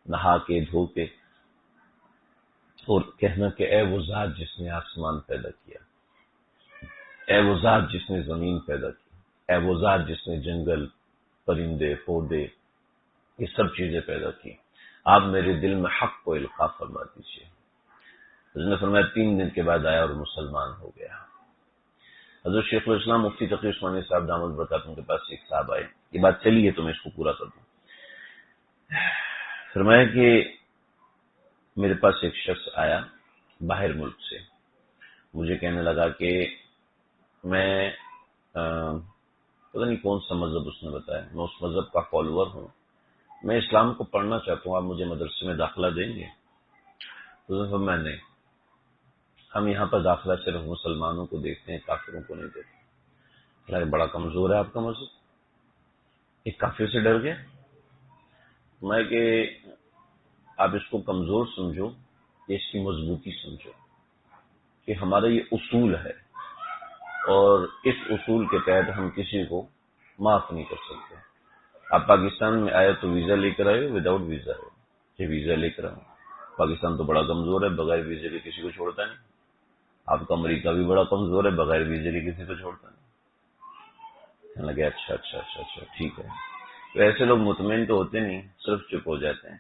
نہا کے دھو کے، اور کہنا کہ اے وہ ذات جس نے آسمان پیدا کیا، اے وہ ذات جس نے زمین پیدا کی، اے وہ ذات جس نے جنگل، پرندے، پودے، یہ سب چیزیں پیدا کی، آپ میرے دل میں حق کو القاء فرما دیجیے۔ حضرت نے فرمایا 3 دن کے بعد آیا اور مسلمان ہو گیا۔ حضرت شیخ الاسلام مفتی تقی عثمانی صاحب دامت برکاتہ کے پاس ایک صاحب آئے، یہ بات چلی ہے تو میں اس کو پورا کر دوں۔ فرمایا کہ میرے پاس ایک شخص آیا باہر ملک سے، مجھے کہنے لگا کہ میں پتہ نہیں کون سا مذہب اس نے بتایا، میں اس مذہب کا فالوور ہوں، میں اسلام کو پڑھنا چاہتا ہوں، آپ مجھے مدرسے میں داخلہ دیں گے؟ تو میں نہیں، ہم یہاں پر داخلہ صرف مسلمانوں کو دیکھتے ہیں، کافروں کو نہیں دیکھتے۔ بڑا کمزور ہے آپ کا مذہب، ایک کافر سے ڈر گیا۔ میں کہ آپ اس کو کمزور سمجھو یا اس کی مضبوطی سمجھو، کہ ہمارا یہ اصول ہے اور اس اصول کے تحت ہم کسی کو معاف نہیں کر سکتے۔ آپ پاکستان میں آئے تو ویزا لے کر آئے ہو، وداؤٹ ویزا ہے کہ ویزا لے کر آؤ؟ پاکستان تو بڑا کمزور ہے، بغیر ویزے کے کسی کو چھوڑتا نہیں۔ آپ کا امریکہ بھی بڑا کمزور ہے، بغیر ویزے کے کسی کو چھوڑتا نہیں۔ کہنے لگے اچھا ٹھیک ہے۔ تو ایسے لوگ مطمئن تو ہوتے نہیں، صرف چپ ہو جاتے ہیں۔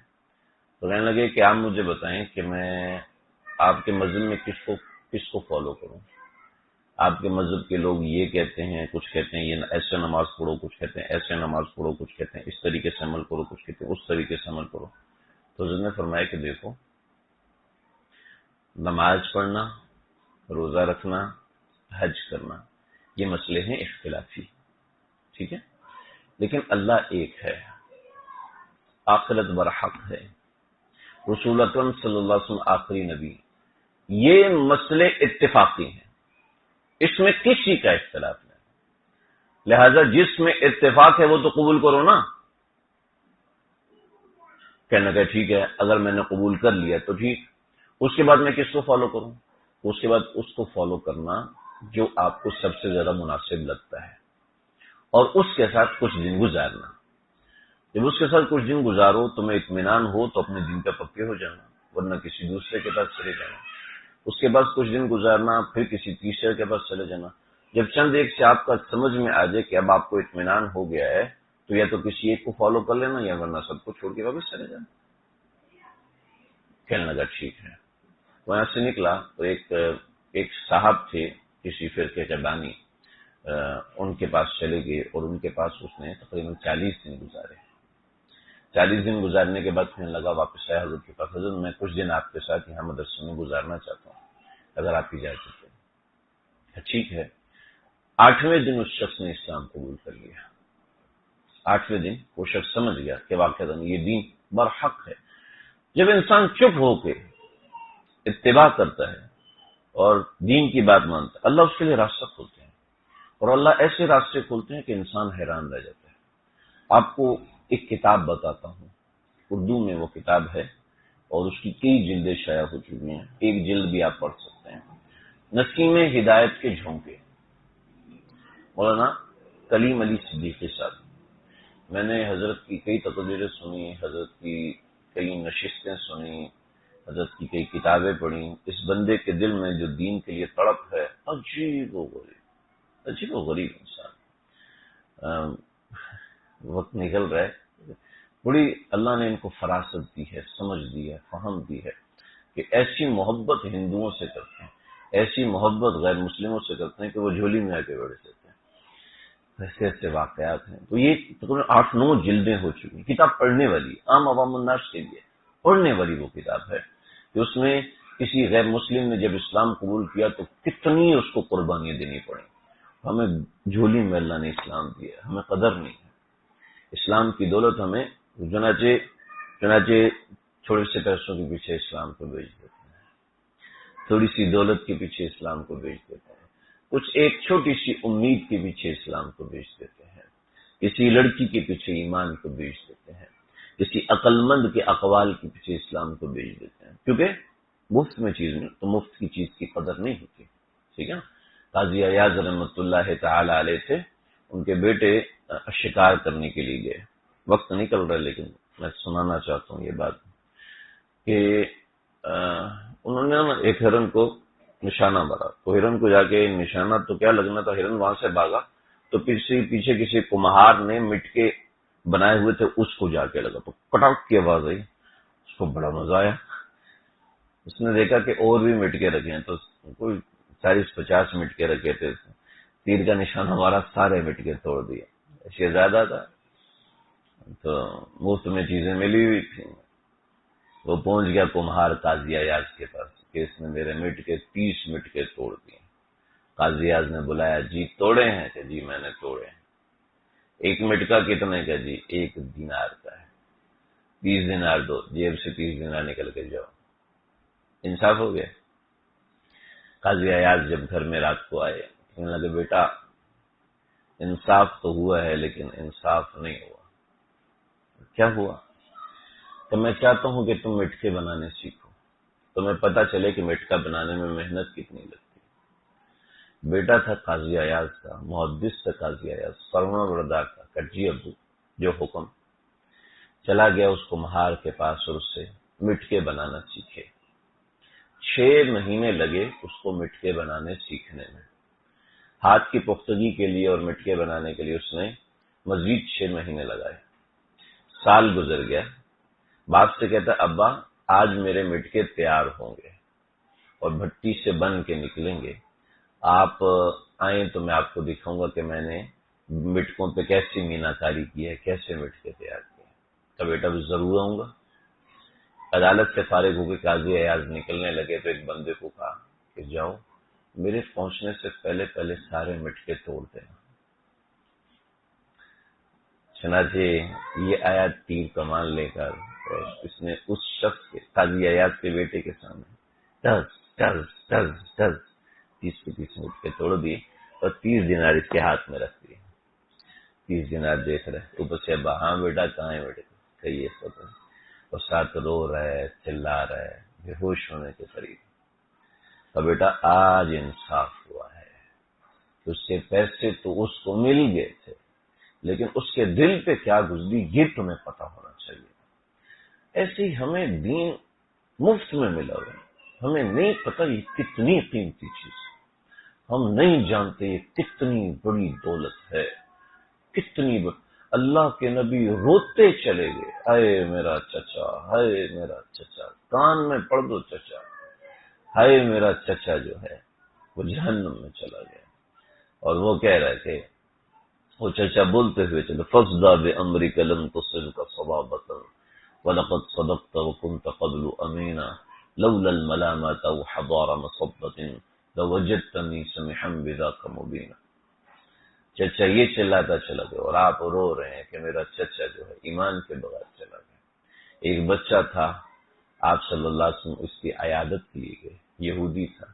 تو کہنے لگے کہ آپ مجھے بتائیں کہ میں آپ کے مذہب میں کس کو فالو کروں؟ آپ کے مذہب کے لوگ یہ کہتے ہیں، کچھ کہتے ہیں یہ ایسے نماز پڑھو، کچھ کہتے ہیں ایسے نماز پڑھو، کچھ کہتے ہیں اس طریقے سے عمل کرو، کچھ کہتے ہیں اس طریقے سے عمل کرو۔ تو حضرت نے فرمایا کہ دیکھو، نماز پڑھنا، روزہ رکھنا، حج کرنا، یہ مسئلے ہیں اختلافی، ٹھیک ہے، لیکن اللہ ایک ہے، آخرت برحق ہے، رسول اکرم صلی اللہ علیہ وسلم آخری نبی، یہ مسئلے اتفاقی ہیں، اس میں کسی کا اختلاف نہیں، لہذا جس میں اتفاق ہے وہ تو قبول کرو نا۔ کہنے لگا ٹھیک ہے، اگر میں نے قبول کر لیا تو ٹھیک، اس کے بعد میں کس کو فالو کروں؟ اس کے بعد اس کو فالو کرنا جو آپ کو سب سے زیادہ مناسب لگتا ہے، اور اس کے ساتھ کچھ دن گزارنا۔ جب اس کے ساتھ کچھ دن گزارو تمہیں اطمینان ہو تو اپنے دین پہ پکے ہو جانا، ورنہ کسی دوسرے کے پاس چلے جانا۔ اس کے بعد کچھ دن گزارنا، پھر کسی تیسرے کے پاس چلے جانا۔ جب چند ایک سے آپ کا سمجھ میں آ جائے کہ اب آپ کو اطمینان ہو گیا ہے تو یا تو کسی ایک کو فالو کر لینا، یا ورنہ سب کو چھوڑ کے واپس چلے جانا۔ کہنے لگا ٹھیک ہے۔ وہاں سے نکلا تو ایک صاحب تھے کسی فرقے کے بانی، ان کے پاس چلے گئے اور ان کے پاس اس نے تقریباً 40 دن گزارے۔ 40 دن گزارنے کے بعد کہنے لگا، واپس آیا حضرت کے پاس، حضرت میں کچھ دن آپ کے ساتھ یہاں مدرسے میں گزارنا چاہتا ہوں، اگر آپ اجازت دیں۔ ٹھیک ہے۔ 8ویں دن اس شخص نے اسلام قبول کر لیا۔ 8ویں دن وہ شخص سمجھ گیا کہ واقعہ یہ دین برحق ہے۔ جب انسان چپ ہو کے اتباع کرتا ہے اور دین کی بات مانتا ہے، اللہ اس کے لیے راستہ کھولتے ہیں، اور اللہ ایسے راستے کھولتے ہیں کہ انسان حیران رہ جاتا ہے۔ آپ کو ایک کتاب بتاتا ہوں، اردو میں وہ کتاب ہے اور اس کی کئی جلدیں شائع ہو چکی ہیں، ایک جلد بھی آپ پڑھ سکتے ہیں۔ نسیم ہدایت کے جھونکے، مولانا کلیم علی صدیقی صاحب۔ میں نے حضرت کی کئی تقریریں سنی، حضرت کی کئی نشستیں سنی، حضرت کی کئی کتابیں پڑھی۔ اس بندے کے دل میں جو دین کے لیے تڑپ ہے، عجیب و غریب انسان۔ وقت نکل رہا ہے، بڑی اللہ نے ان کو فراست دی ہے، سمجھ دی ہے، فہم دی ہے کہ ایسی محبت ہندوؤں سے کرتے ہیں، ایسی محبت غیر مسلموں سے کرتے ہیں کہ وہ جھولی میں آ کے بیٹھ جاتے ہیں۔ ایسے ایسے واقعات ہیں۔ تو یہ تقریباً 8-9 جلدیں ہو چکی ہیں۔ کتاب پڑھنے والی، عام عوام الناس کے لیے پڑھنے والی وہ کتاب ہے کہ اس میں کسی غیر مسلم نے جب اسلام قبول کیا تو کتنی اس کو قربانیاں دینی پڑیں۔ ہمیں جھولی میں اللہ نے اسلام دیا، ہمیں قدر نہیں ہے اسلام کی دولت ہمیں، چنانچہ تھوڑے سے پیسوں کے پیچھے اسلام کو بیچ دیتے ہیں، تھوڑی سی دولت کے پیچھے اسلام کو بیچ دیتے ہیں، کچھ ایک چھوٹی سی امید کے پیچھے اسلام کو بیچ دیتے ہیں، کسی لڑکی کے پیچھے ایمان کو بیچ دیتے ہیں، کسی عقل مند کے اقوال کے پیچھے اسلام کو بیچ دیتے ہیں، کیونکہ مفت میں چیز نہیں تو مفت کی چیز کی قدر نہیں ہوتی، ٹھیک ہے۔ قاضی ایاز رحمۃ اللہ تعالی علیہ تھے، ان کے بیٹے شکار کرنے کے لیے گئے، وقت نکل رہا ہے لیکن میں سنانا چاہتا ہوں یہ بات کہ انہوں نے ایک ہرن کو نشانہ مارا، تو ہرن کو جا کے نشانہ تو کیا لگنا تھا، ہرن وہاں سے بھاگا تو پیچھے کسی کمہار نے مٹکے بنائے ہوئے تھے اس کو جا کے لگا، تو کٹاک کی آواز آئی، اس کو بڑا مزہ آیا، اس نے دیکھا کہ اور بھی مٹکے رکھے ہیں، تو کوئی 40-50 مٹکے رکھے تھے، تیر کا نشانہ ہمارا سارے مٹکے توڑ دیے، شہزادہ تھا تو مفت میں چیزیں ملی ہوئی تھیں، وہ پہنچ گیا کمہار قاضی ایاز کے پاس کہ اس نے میرے 30 مٹکے توڑ دیے۔ قاضی ایاز نے بلایا، جی توڑے ہیں؟ کہ جی میں نے توڑے ہیں۔ ایک مٹکا کتنے کا؟ جی 1 دینار کا ہے۔ 30 دینار دو، جیب سے 30 دینار نکل کے جاؤ۔ انصاف ہو گیا۔ قاضی ایاز جب گھر میں رات کو آئے کہنے لگے، بیٹا انصاف تو ہوا ہے لیکن انصاف نہیں ہوا۔ کیا ہوا؟ تو میں چاہتا ہوں کہ تم مٹکے بنانے سیکھو، تمہیں پتہ چلے کہ مٹکا بنانے میں محنت کتنی لگتی ہے۔ بیٹا تھا قاضی ایاز کا، محدث تھا قاضی ایاز، سرور بردار کا، کٹجی ابو، جو حکم چلا گیا اس کو مہار کے پاس اور اس سے مٹکے بنانا سیکھے۔ 6 مہینے لگے اس کو مٹکے بنانے سیکھنے میں، ہاتھ کی پختگی کے لیے اور مٹکے بنانے کے لیے اس نے مزید 6 مہینے لگائے۔ سال گزر گیا، باپ سے کہتا، ابا آج میرے مٹکے تیار ہوں گے اور بھٹی سے بن کے نکلیں گے، آپ آئیں تو میں آپ کو دکھاؤں گا کہ میں نے مٹکوں پہ کیسی میناکاری کی ہے، کیسے مٹکے تیار کیے۔ تو بیٹا ضرور آؤں گا۔ عدالت سے فارغ ہو کے قاضی ایاز نکلنے لگے تو ایک بندے کو کہا کہ جاؤ میرے پہنچنے سے پہلے سارے مٹکے توڑ دینا۔ چنانچہ یہ آیا تیر کمان لے کر، اور اس نے اس شخص کے قاضی ایاز کے بیٹے کے سامنے ٹز ٹز ٹز ٹز 30 کے 30 مٹکے توڑ دیے اور 30 دینار اس کے ہاتھ میں رکھ دیے۔ 30 دینار دیکھ رہے، اوپر سے ابا، ہاں بیٹا کہاں ہے بیٹے؟ کہیے سب، اور ساتھ رو رہے، چلا رہے، بے ہوش ہونے کے قریب۔ تو بیٹا آج انصاف ہوا ہے، اس سے پیسے تو اس کو مل گئے تھے لیکن اس کے دل پہ کیا گزری یہ تمہیں پتا ہونا چاہیے۔ ایسے ہی ہمیں دین مفت میں ملا ہوا ہے، ہمیں نہیں پتا یہ کتنی قیمتی چیز ہے، ہم نہیں جانتے یہ کتنی بڑی دولت ہے، کتنی بڑی۔ اللہ کے نبی روتے چلے گئے، ہائے میرا چچا، ہائے میرا چچا، کان میں پڑھ دو چچا، ہائے میرا چچا جو ہے وہ جہنم میں چلا گیا۔ اور وہ کہہ رہے تھے، وہ چچا بولتے ہوئے چلے، فَاصْدَعْ بِأَمْرِكَ لَمْ تُصِبْكَ صَوَابَةٌ وَلَقَدْ صَدَقْتَ وَكُنْتَ قَبْلُ أَمِينًا لَوْلَا الْمَلَامَةَ أَوْ حَضَارَ مَصَبَّةٍ لَوَجَدْتَنِي سَمِحًا بِذَاكَ مُبِينًا۔ چچا یہ چلاتا چلا گیا اور آپ رو رہے ہیں کہ میرا چچا جو ہے ایمان کے بغیر چلا گیا۔ ایک بچہ تھا، آپ صلی اللہ علیہ وسلم اس کی عیادت کے لیے گئے، یہودی تھا،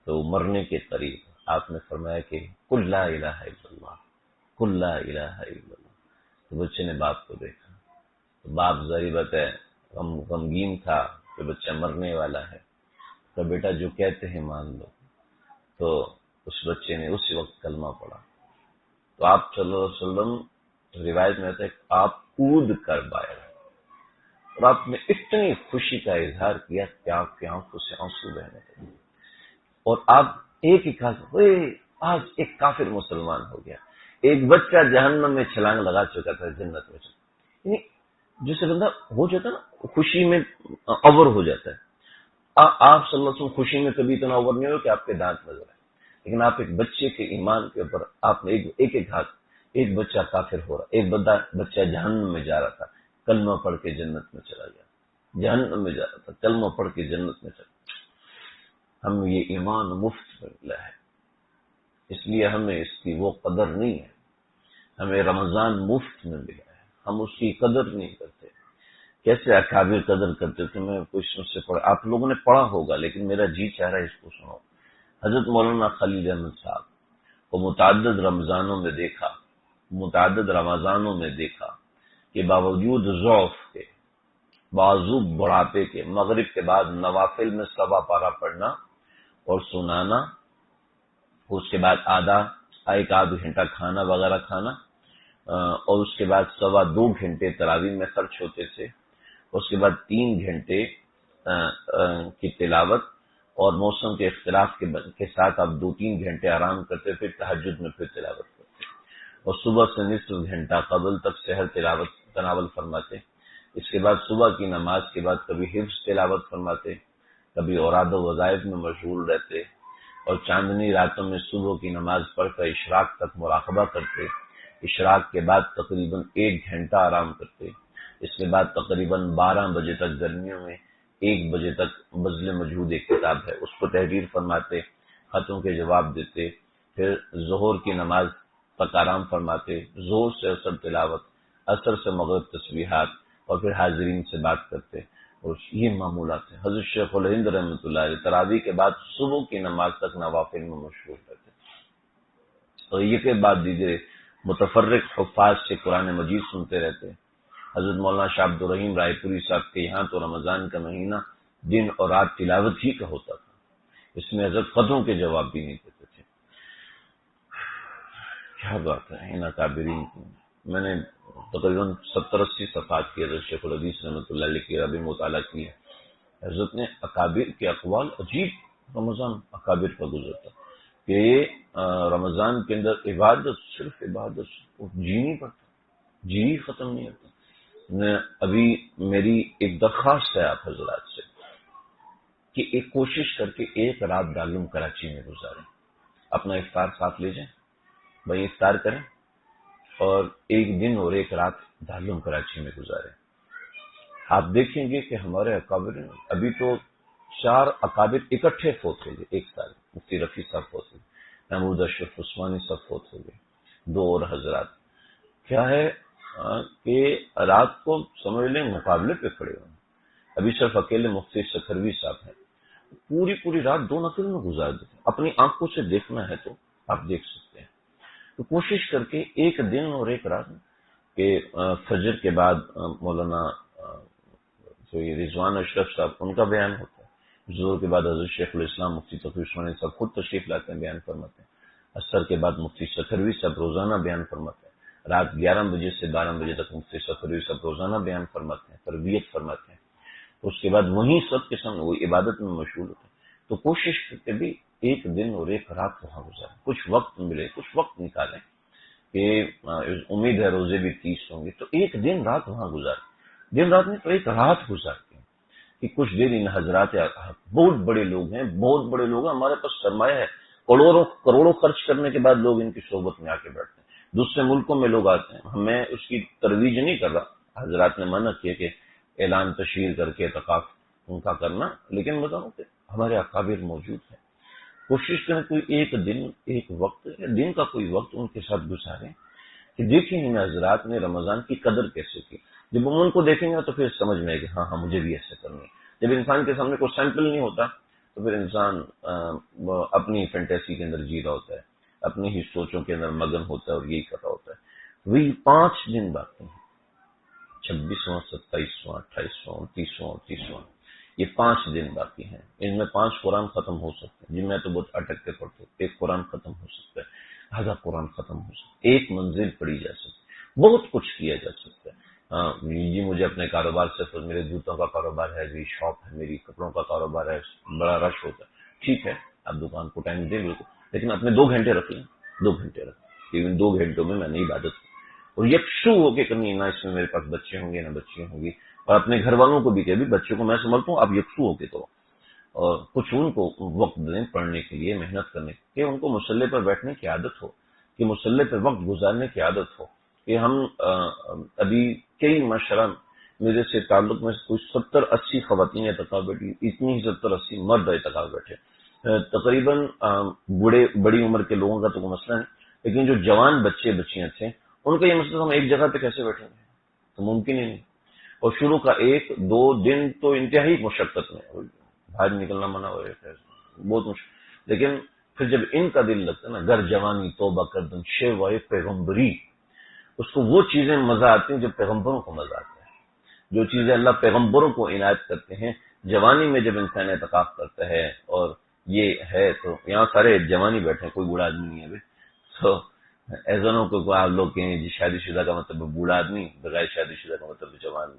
تو مرنے کے قریب آپ نے فرمایا کہ قل لا الہ الا اللہ، قل لا الہ الا اللہ۔ تو بچے نے باپ کو دیکھا، تو باپ ظاہر بات ہے غمگین تھا کہ بچہ مرنے والا ہے، تو بیٹا جو کہتے ہیں مان لو۔ تو اس بچے نے اسی وقت کلمہ پڑھا، تو آپ صلی اللہ علیہ وسلم روایت میں آتا ہے کہ آپ کود کر باہر آئے اور آپ نے اتنی خوشی کا اظہار کیا کہ آپ کی آنکھوں سے آنسو بہنے لگے، اور آپ ایک ہی کہا، آج ایک کافر مسلمان ہو گیا، ایک بچہ جہنم میں چھلانگ لگا چکا تھا جنت میں چلا۔ یعنی جسے بندہ ہو جاتا ہے نا خوشی میں اوور ہو جاتا ہے. آپ صلی اللہ علیہ وسلم خوشی میں کبھی اتنا اوور نہیں ہو کہ آپ کے دانت نظر آئے، لیکن آپ ایک بچے کے ایمان کے اوپر آپ نے ایک ہاتھ، ایک بچہ کافر ہو رہا، ایک بچہ جہنم میں جا رہا تھا، کلمہ پڑھ کے جنت میں چلا گیا، جہنم میں جا رہا تھا، کلمہ پڑھ کے جنت میں چلا گیا. ہم یہ ایمان مفت میں ملا ہے، اس لیے ہمیں اس کی وہ قدر نہیں ہے. ہمیں رمضان مفت میں ملا ہے، ہم اس کی قدر نہیں کرتے. کیسے اکابر قدر کرتے تھے؟ میں کوئی سے پڑھا، آپ لوگوں نے پڑھا ہوگا لیکن میرا جی چاہ رہا ہے اس کو سنو. حضرت مولانا خلیل احمد صاحب کو متعدد رمضانوں میں دیکھا کہ باوجود ضعف کے، باوجود بڑھاپے کے، مغرب کے بعد نوافل میں سوا پارہ پڑھنا اور سنانا، اس کے بعد ایک آدھ گھنٹہ کھانا وغیرہ کھانا، اور اس کے بعد 2.25 گھنٹے تراویح میں خرچ ہوتے تھے. اس کے بعد 3 گھنٹے کی تلاوت، اور موسم کے اختلاف کے ساتھ آپ 2-3 گھنٹے آرام کرتے، پھر تہجد میں پھر تلاوت کرتے، اور صبح سے نصف گھنٹہ قبل تک سحر تلاوت تناول فرماتے. اس کے بعد صبح کی نماز کے بعد کبھی حفظ تلاوت فرماتے، کبھی اوراد و وظائف میں مشغول رہتے، اور چاندنی راتوں میں صبح کی نماز پڑھ کر اشراق تک مراقبہ کرتے. اشراق کے بعد تقریباً 1 گھنٹہ آرام کرتے. اس کے بعد تقریباً 12 بجے تک، گرمیوں میں 1 بجے تک بذل مجہود ایک کتاب ہے اس کو تحریر فرماتے، خطوں کے جواب دیتے. پھر ظہر کی نماز تک آرام فرماتے، ظہر سے عصر تلاوت، عصر سے مغرب تسبیحات، اور پھر حاضرین سے بات کرتے. اور یہ معمولات ہیں. حضرت شیخ الہند رحمۃ اللہ علیہ تراویح کے بعد صبح کی نماز تک نوافل میں مشغول رہتے. اور یہ کے بعد دیگر متفرق حفاظ سے قرآن مجید سنتے رہتے. حضرت مولانا شاہ عبد الرحیم رائے پوری صاحب کے یہاں تو رمضان کا مہینہ دن اور رات تلاوت ہی کا ہوتا تھا. اس میں حضرت خطوں کے جواب بھی نہیں دیتے تھے. کیا بات ہے ان اکابرین کی. میں نے تقریباً 70-80 صفحات کی حضرت شیخ الحدیث رحمۃ اللہ علیہ کی ربی مطالعہ کی ہے. حضرت نے اکابر کے اقوال، عجیب رمضان اکابر کا گزرتا کہ رمضان کے اندر عبادت، صرف عبادت، جی نہیں پڑتا، جی ختم نہیں ہوتا. ابھی میری ایک درخواست ہے آپ حضرات سے کہ ایک کوشش کر کے ایک رات دارالعلوم کراچی میں گزاریں. اپنا افطار ساتھ لے جائیں، وہیں افطار کریں، اور ایک دن اور ایک رات دارالعلوم کراچی میں گزاریں. آپ دیکھیں گے کہ ہمارے اکابر، ابھی تو 4 اکابر اکٹھے فوت ہو گئے ایک سال. مفتی رفیع صاحب فوت ہو گئے، محمود اشرف عثمانی صاحب فوت ہو گئے، 2 اور حضرات. کیا ہے کہ رات کو سمجھ لیں مقابلے پہ کھڑے ہوں. ابھی صرف اکیلے مفتی سکھروی صاحب ہیں، پوری رات 2 نفل میں گزار دیتے ہیں. اپنی آنکھوں سے دیکھنا ہے تو آپ دیکھ سکتے ہیں. تو کوشش کر کے ایک دن اور ایک رات کہ فجر کے بعد مولانا جو یہ رضوان اشرف صاحب ان کا بیان ہوتا ہے، ظہر کے بعد حضرت شیخ الاسلام مفتی تقی عثمانی صاحب خود تشریف لاتے ہیں، بیان فرماتے ہیں. عصر کے بعد مفتی سکھروی صاحب روزانہ بیان فرماتے ہیں. رات 11 بجے سے 12 بجے تک مفتی سکھروی صاحب روزانہ بیان فرماتے ہیں، تربیت فرماتے ہیں. اس کے بعد وہیں سب کے سامنے وہ عبادت میں مشغول ہوتے ہیں. تو کوشش کرتے بھی ایک دن اور ایک رات وہاں گزاریں، کچھ وقت ملے، کچھ وقت نکالیں کہ امید ہے روزے بھی 30 ہوں گے، تو ایک دن رات وہاں گزاریں. دن رات نہیں تو ایک رات گزارتے ہیں کہ کچھ دیر ان حضرات، بہت بڑے لوگ ہیں، بہت بڑے لوگ ہیں، ہمارے پاس سرمایہ ہے، کروڑوں خرچ کرنے کے بعد لوگ ان کی صحبت میں آ کے بیٹھتے ہیں. دوسرے ملکوں میں لوگ آتے ہیں. میں اس کی ترویج نہیں کر رہا، حضرات نے منع کیا کہ اعلان تشہیر کر کے اعتکاف ان کا کرنا، لیکن بتاؤں کہ ہمارے اکابر موجود ہیں. کوشش کریں کوئی ایک دن، ایک وقت، دن کا کوئی وقت ان کے ساتھ گزاریں کہ دیکھیں ان حضرات نے رمضان کی قدر کیسے کی. جب ہم ان کو دیکھیں گے تو پھر سمجھ میں آئے کہ ہاں مجھے بھی ایسے کرنا ہے. جب انسان کے سامنے کوئی سیمپل نہیں ہوتا تو پھر انسان اپنی فینٹیسی کے اندر جی رہا ہوتا ہے، اپنی ہی سوچوں کے اندر مگن ہوتا ہے اور یہی کر رہا ہوتا ہے. وہی 5 دن باقی ہیں، 26واں، 27واں، 28واں، 29واں، 30واں، یہ 5 دن باقی ہیں. ان میں 5 قرآن ختم ہو سکتے ہیں، جن میں تو بہت اٹک کے پڑھتے. ایک قرآن ختم ہو سکتا ہے، آدھا قرآن ختم ہو سکتا ہے، ایک منزل پڑھی جا سکتی ہے، بہت کچھ کیا جا سکتا ہے. جی مجھے اپنے کاروبار سے، میرے جوتوں کا کاروبار ہے، جی شاپ ہے میری، کپڑوں کا کاروبار ہے، بڑا رش ہوتا ہے. ٹھیک ہے، آپ دکان کو ٹائم دیں بالکل، لیکن اپنے 2 گھنٹے رکھ لیں، 2 گھنٹے رکھ لیں. 2 گھنٹوں میں نے عبادت کی. اور یکسو ہو کے کرنی ہے، نہ اس میں میرے پاس بچے ہوں گے نہ بچیاں ہوں گی، اور اپنے گھر والوں کو بھی کہ بھی بچوں کو میں سمجھتا ہوں آپ یکسو ہو کے تو، اور کچھ ان کو وقت دیں پڑھنے کے لیے، محنت کرنے کے لیے، کہ ان کو مصلی پر بیٹھنے کی عادت ہو، کہ مصلی پر وقت گزارنے کی عادت ہو، کہ ہم ابھی کئی ماشاءاللہ میرے سے تعلق میں کچھ 70-80 خواتین اعتکاف بیٹھی، اتنی ہی 70-80 مرد اعتکاف بیٹھے، تقریباً بڑی عمر کے لوگوں کا تو کوئی مسئلہ نہیں، لیکن جو جوان بچے بچیاں تھے ان کا یہ مسئلہ ہم ایک جگہ پہ کیسے بیٹھیں گے، تو ممکن ہی نہیں۔ اور شروع کا 1-2 دن تو انتہائی مشقت میں، باہر نکلنا منع ہو رہا ہے، بہت مشکل، لیکن پھر جب ان کا دل لگتا ہے نا، گر جوانی توبہ کردن شیوائے پیغمبری، اس کو وہ چیزیں مزہ آتی ہیں جو پیغمبروں کو مزہ آتا ہے، جو چیزیں اللہ پیغمبروں کو عنایت کرتے ہیں۔ جوانی میں جب انسان اعتکاف کرتا ہے، اور یہ ہے تو یہاں سارے جوانی بیٹھے ہیں، کوئی بوڑھا آدمی نہیں ہے ابھی، تو ایزنوں کو آپ لوگ کہیں جی شادی شدہ کا مطلب بوڑھا آدمی، بغیر شادی شدہ کا مطلب جوان،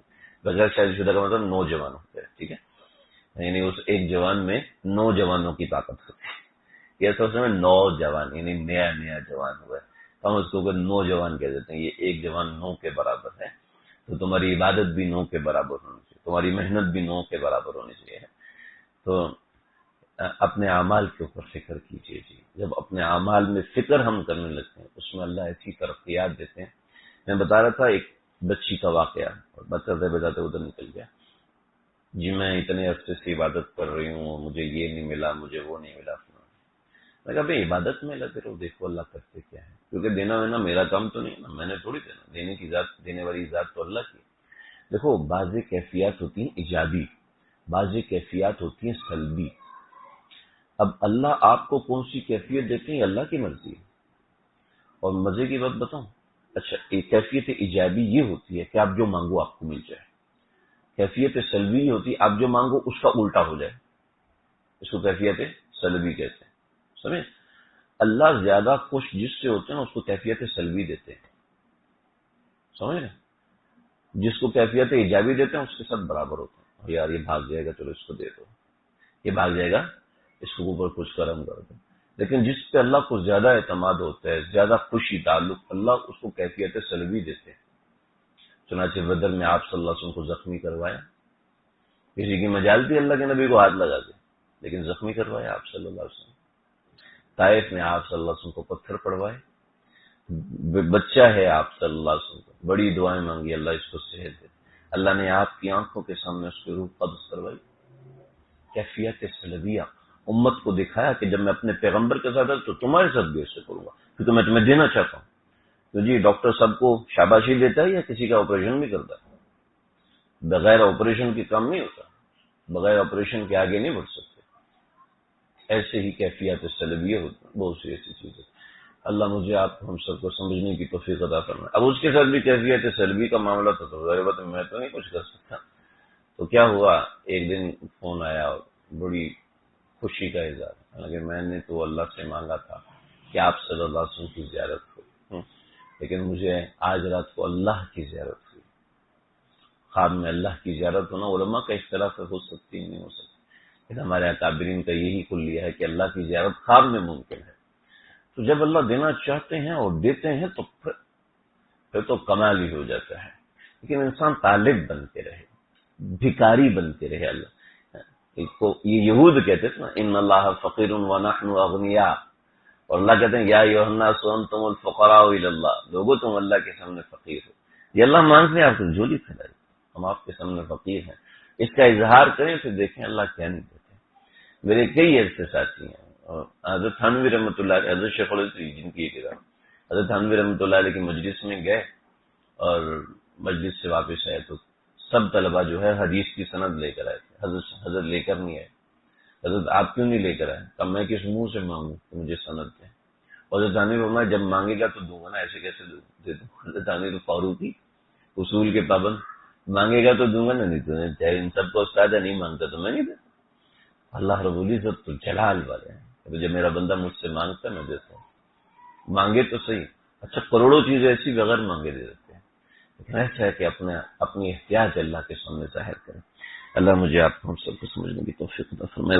بغیر شادی شدہ کا مطلب نوجوان ہوتا ہے، ٹھیک ہے، یعنی اس ایک جوان میں 9 جوانوں کی طاقت ہوتی ہے، یہ سب سے میں 9 جوان، یعنی نیا جوان ہوا ہے، ہم اس کو نوجوان کہہ دیتے ہیں، یہ ایک جوان 9 کے برابر ہے، تو تمہاری عبادت بھی 9 کے برابر ہونی چاہیے، تمہاری محنت بھی 9 کے برابر ہونی چاہیے، تو اپنے اعمال کے اوپر فکر کیجیے جی، جب اپنے اعمال میں فکر ہم کرنے لگتے ہیں اس میں اللہ ایسی ترقیات دیتے ہیں۔ میں بتا رہا تھا ایک بچی کا واقعہ، اور بتاتے بتاتے ادھر نکل گیا، جی میں اتنے عرصے سے عبادت کر رہی ہوں، مجھے یہ نہیں ملا، مجھے وہ نہیں ملا، میں کہا بھائی عبادت میں لگے رہو، دیکھو اللہ کرتے کیا ہے، کیونکہ دینا وینا میرا کام تو نہیں ہے نا، میں نے تھوڑی دینا، دینے کی ذات، دینے والی ذات تو اللہ کی۔ دیکھو بعض کیفیات ہوتی ہیں ایجابی، بعض کیفیات ہوتی ہیں سلبی، اب اللہ آپ کو کون سی کیفیت دیتے ہیں اللہ کی مرضی ہے۔ اور مزے کی بات بتاؤں، اچھا ایک کیفیت ایجابی یہ ہوتی ہے کہ آپ جو مانگو آپ کو مل جائے، کیفیت سلبی یہ ہوتی ہے آپ جو مانگو اس کا الٹا ہو جائے، اس کو کیفیت سلبی کہتے ہیں، سمجھ؟ اللہ زیادہ خوش جس سے ہوتے ہیں اس کو کیفیت سلبی دیتے ہیں، سمجھ رہے؟ جس کو کیفیت ایجابی دیتے ہیں اس کے ساتھ برابر ہوتے ہیں، یار یہ بھاگ جائے گا چلو اس کو دے دو، یہ بھاگ جائے گا اس کو اوپر کچھ کرم کر دو، لیکن جس پہ اللہ کو زیادہ اعتماد ہوتا ہے، زیادہ خوشی تعلق، اللہ اس کو کیفیت سلبی دیتے ہیں۔ چنانچہ بدر میں آپ صلی اللہ علیہ وسلم کو زخمی کروایا، کسی کی مجال تھی اللہ کے نبی کو ہاتھ لگا دے، لیکن زخمی کروایا آپ صلی اللہ علیہ وسلم۔ طائف میں آپ صلی اللہ علیہ وسلم کو پتھر پڑوائے، بچہ ہے آپ صلی اللہ علیہ وسلم کو، بڑی دعائیں مانگی اللہ اس کو صحت دے، اللہ نے آپ کی آنکھوں کے سامنے اس کی روح قبض کروائی۔ کیفیت سلبیہ، امت کو دکھایا کہ جب میں اپنے پیغمبر کے ساتھ تو تمہارے ساتھ بھی ایسے کروں گا، کیونکہ میں تمہیں دینا چاہتا ہوں۔ تو جی ڈاکٹر صاحب کو شاباشی دیتا ہے یا کسی کا آپریشن بھی کرتا ہے؟ بغیر آپریشن کی کام نہیں ہوتا، بغیر آپریشن کے آگے نہیں بڑھ سکتے۔ ایسے ہی کیفیت سلبیہ ہوتی ہیں، بہت سی ایسی چیزیں۔ اللہ مجھے آپ ہم سب کو سمجھنے کی توفیق عطا فرمائے۔ اب اس کے ساتھ بھی کیفیت سلبی کا معاملہ تو ظاہر بات ہے میں تو نہیں کچھ کر سکتا۔ تو کیا ہوا، ایک دن فون آیا اور بڑی خوشی کا اظہار، حالانکہ میں نے تو اللہ سے مانگا تھا کہ آپ صلی اللہ علیہ وسلم کی زیارت ہو، لیکن مجھے آج رات کو اللہ کی زیارت ہوئی، خواب میں اللہ کی زیارت ہونا، علماء کا اختلاف ہو سکتی نہیں ہو سکتی، لیکن ہمارے اکابرین کا یہی کلیہ ہے کہ اللہ کی زیارت خواب میں ممکن ہے۔ تو جب اللہ دینا چاہتے ہیں اور دیتے ہیں تو پھر تو کمال ہی ہو جاتا ہے، لیکن انسان طالب بن کے رہے، بھکاری بن کے رہے۔ اللہ یہ یہود کہتے تھے نا، ان اللہ فقیر ونحن اغنیاء، اور اللہ کہتے ہیں یا ایھا الناس انتم الفقراء الی اللہ، لوگوں تم اللہ کے سامنے فقیر ہو، یہ اللہ مانگتے ہیں آپ کو جھولی پھیلائی، ہم آپ کے سامنے فقیر ہیں، اس کا اظہار کریں پھر دیکھیں اللہ کیا نہیں دیتے۔ میرے کئی ایسے ساتھی ہیں، اور حضرت تھانوی رحمۃ اللہ علیہ، حضرت شیخ العزیز جن کی یہ کتاب، حضرت تھانوی رحمۃ اللہ علیہ کی مجلس میں گئے اور مجلس سے واپس آئے تو سب طلبہ جو ہے حدیث کی سند لے کر آئے تھے، حضرت لے کر نہیں آئے، حضرت آپ کیوں نہیں لے کر آئے؟ اب میں کس منہ سے مانگوں کہ مجھے سند دیں؟ حضرت تھانوی فرمایا جب مانگے گا تو دوں گا نا، ایسے کیسے دے دوں؟ حضرت تھانوی تو فاروقی اصول کے پابند، مانگے گا تو دوں گا نا، نہیں تو چاہے ان سب کو استاد ہے، نہیں مانگتا تو میں نہیں دیتا۔ اللہ رب العزت تو جلال والے ہیں، جب میرا بندہ مجھ سے مانگتا ہے میں دیتا ہوں، مانگے تو صحیح، اچھا کروڑوں چیزیں ایسی بغیر مانگے دے دیتے ہیں، لیکن ایسا ہے کہ اپنی احتیاج اللہ کے سامنے ظاہر کریں۔ اللہ مجھے آپ ہم سب کو سمجھنے کی توفیق عطا فرمائے۔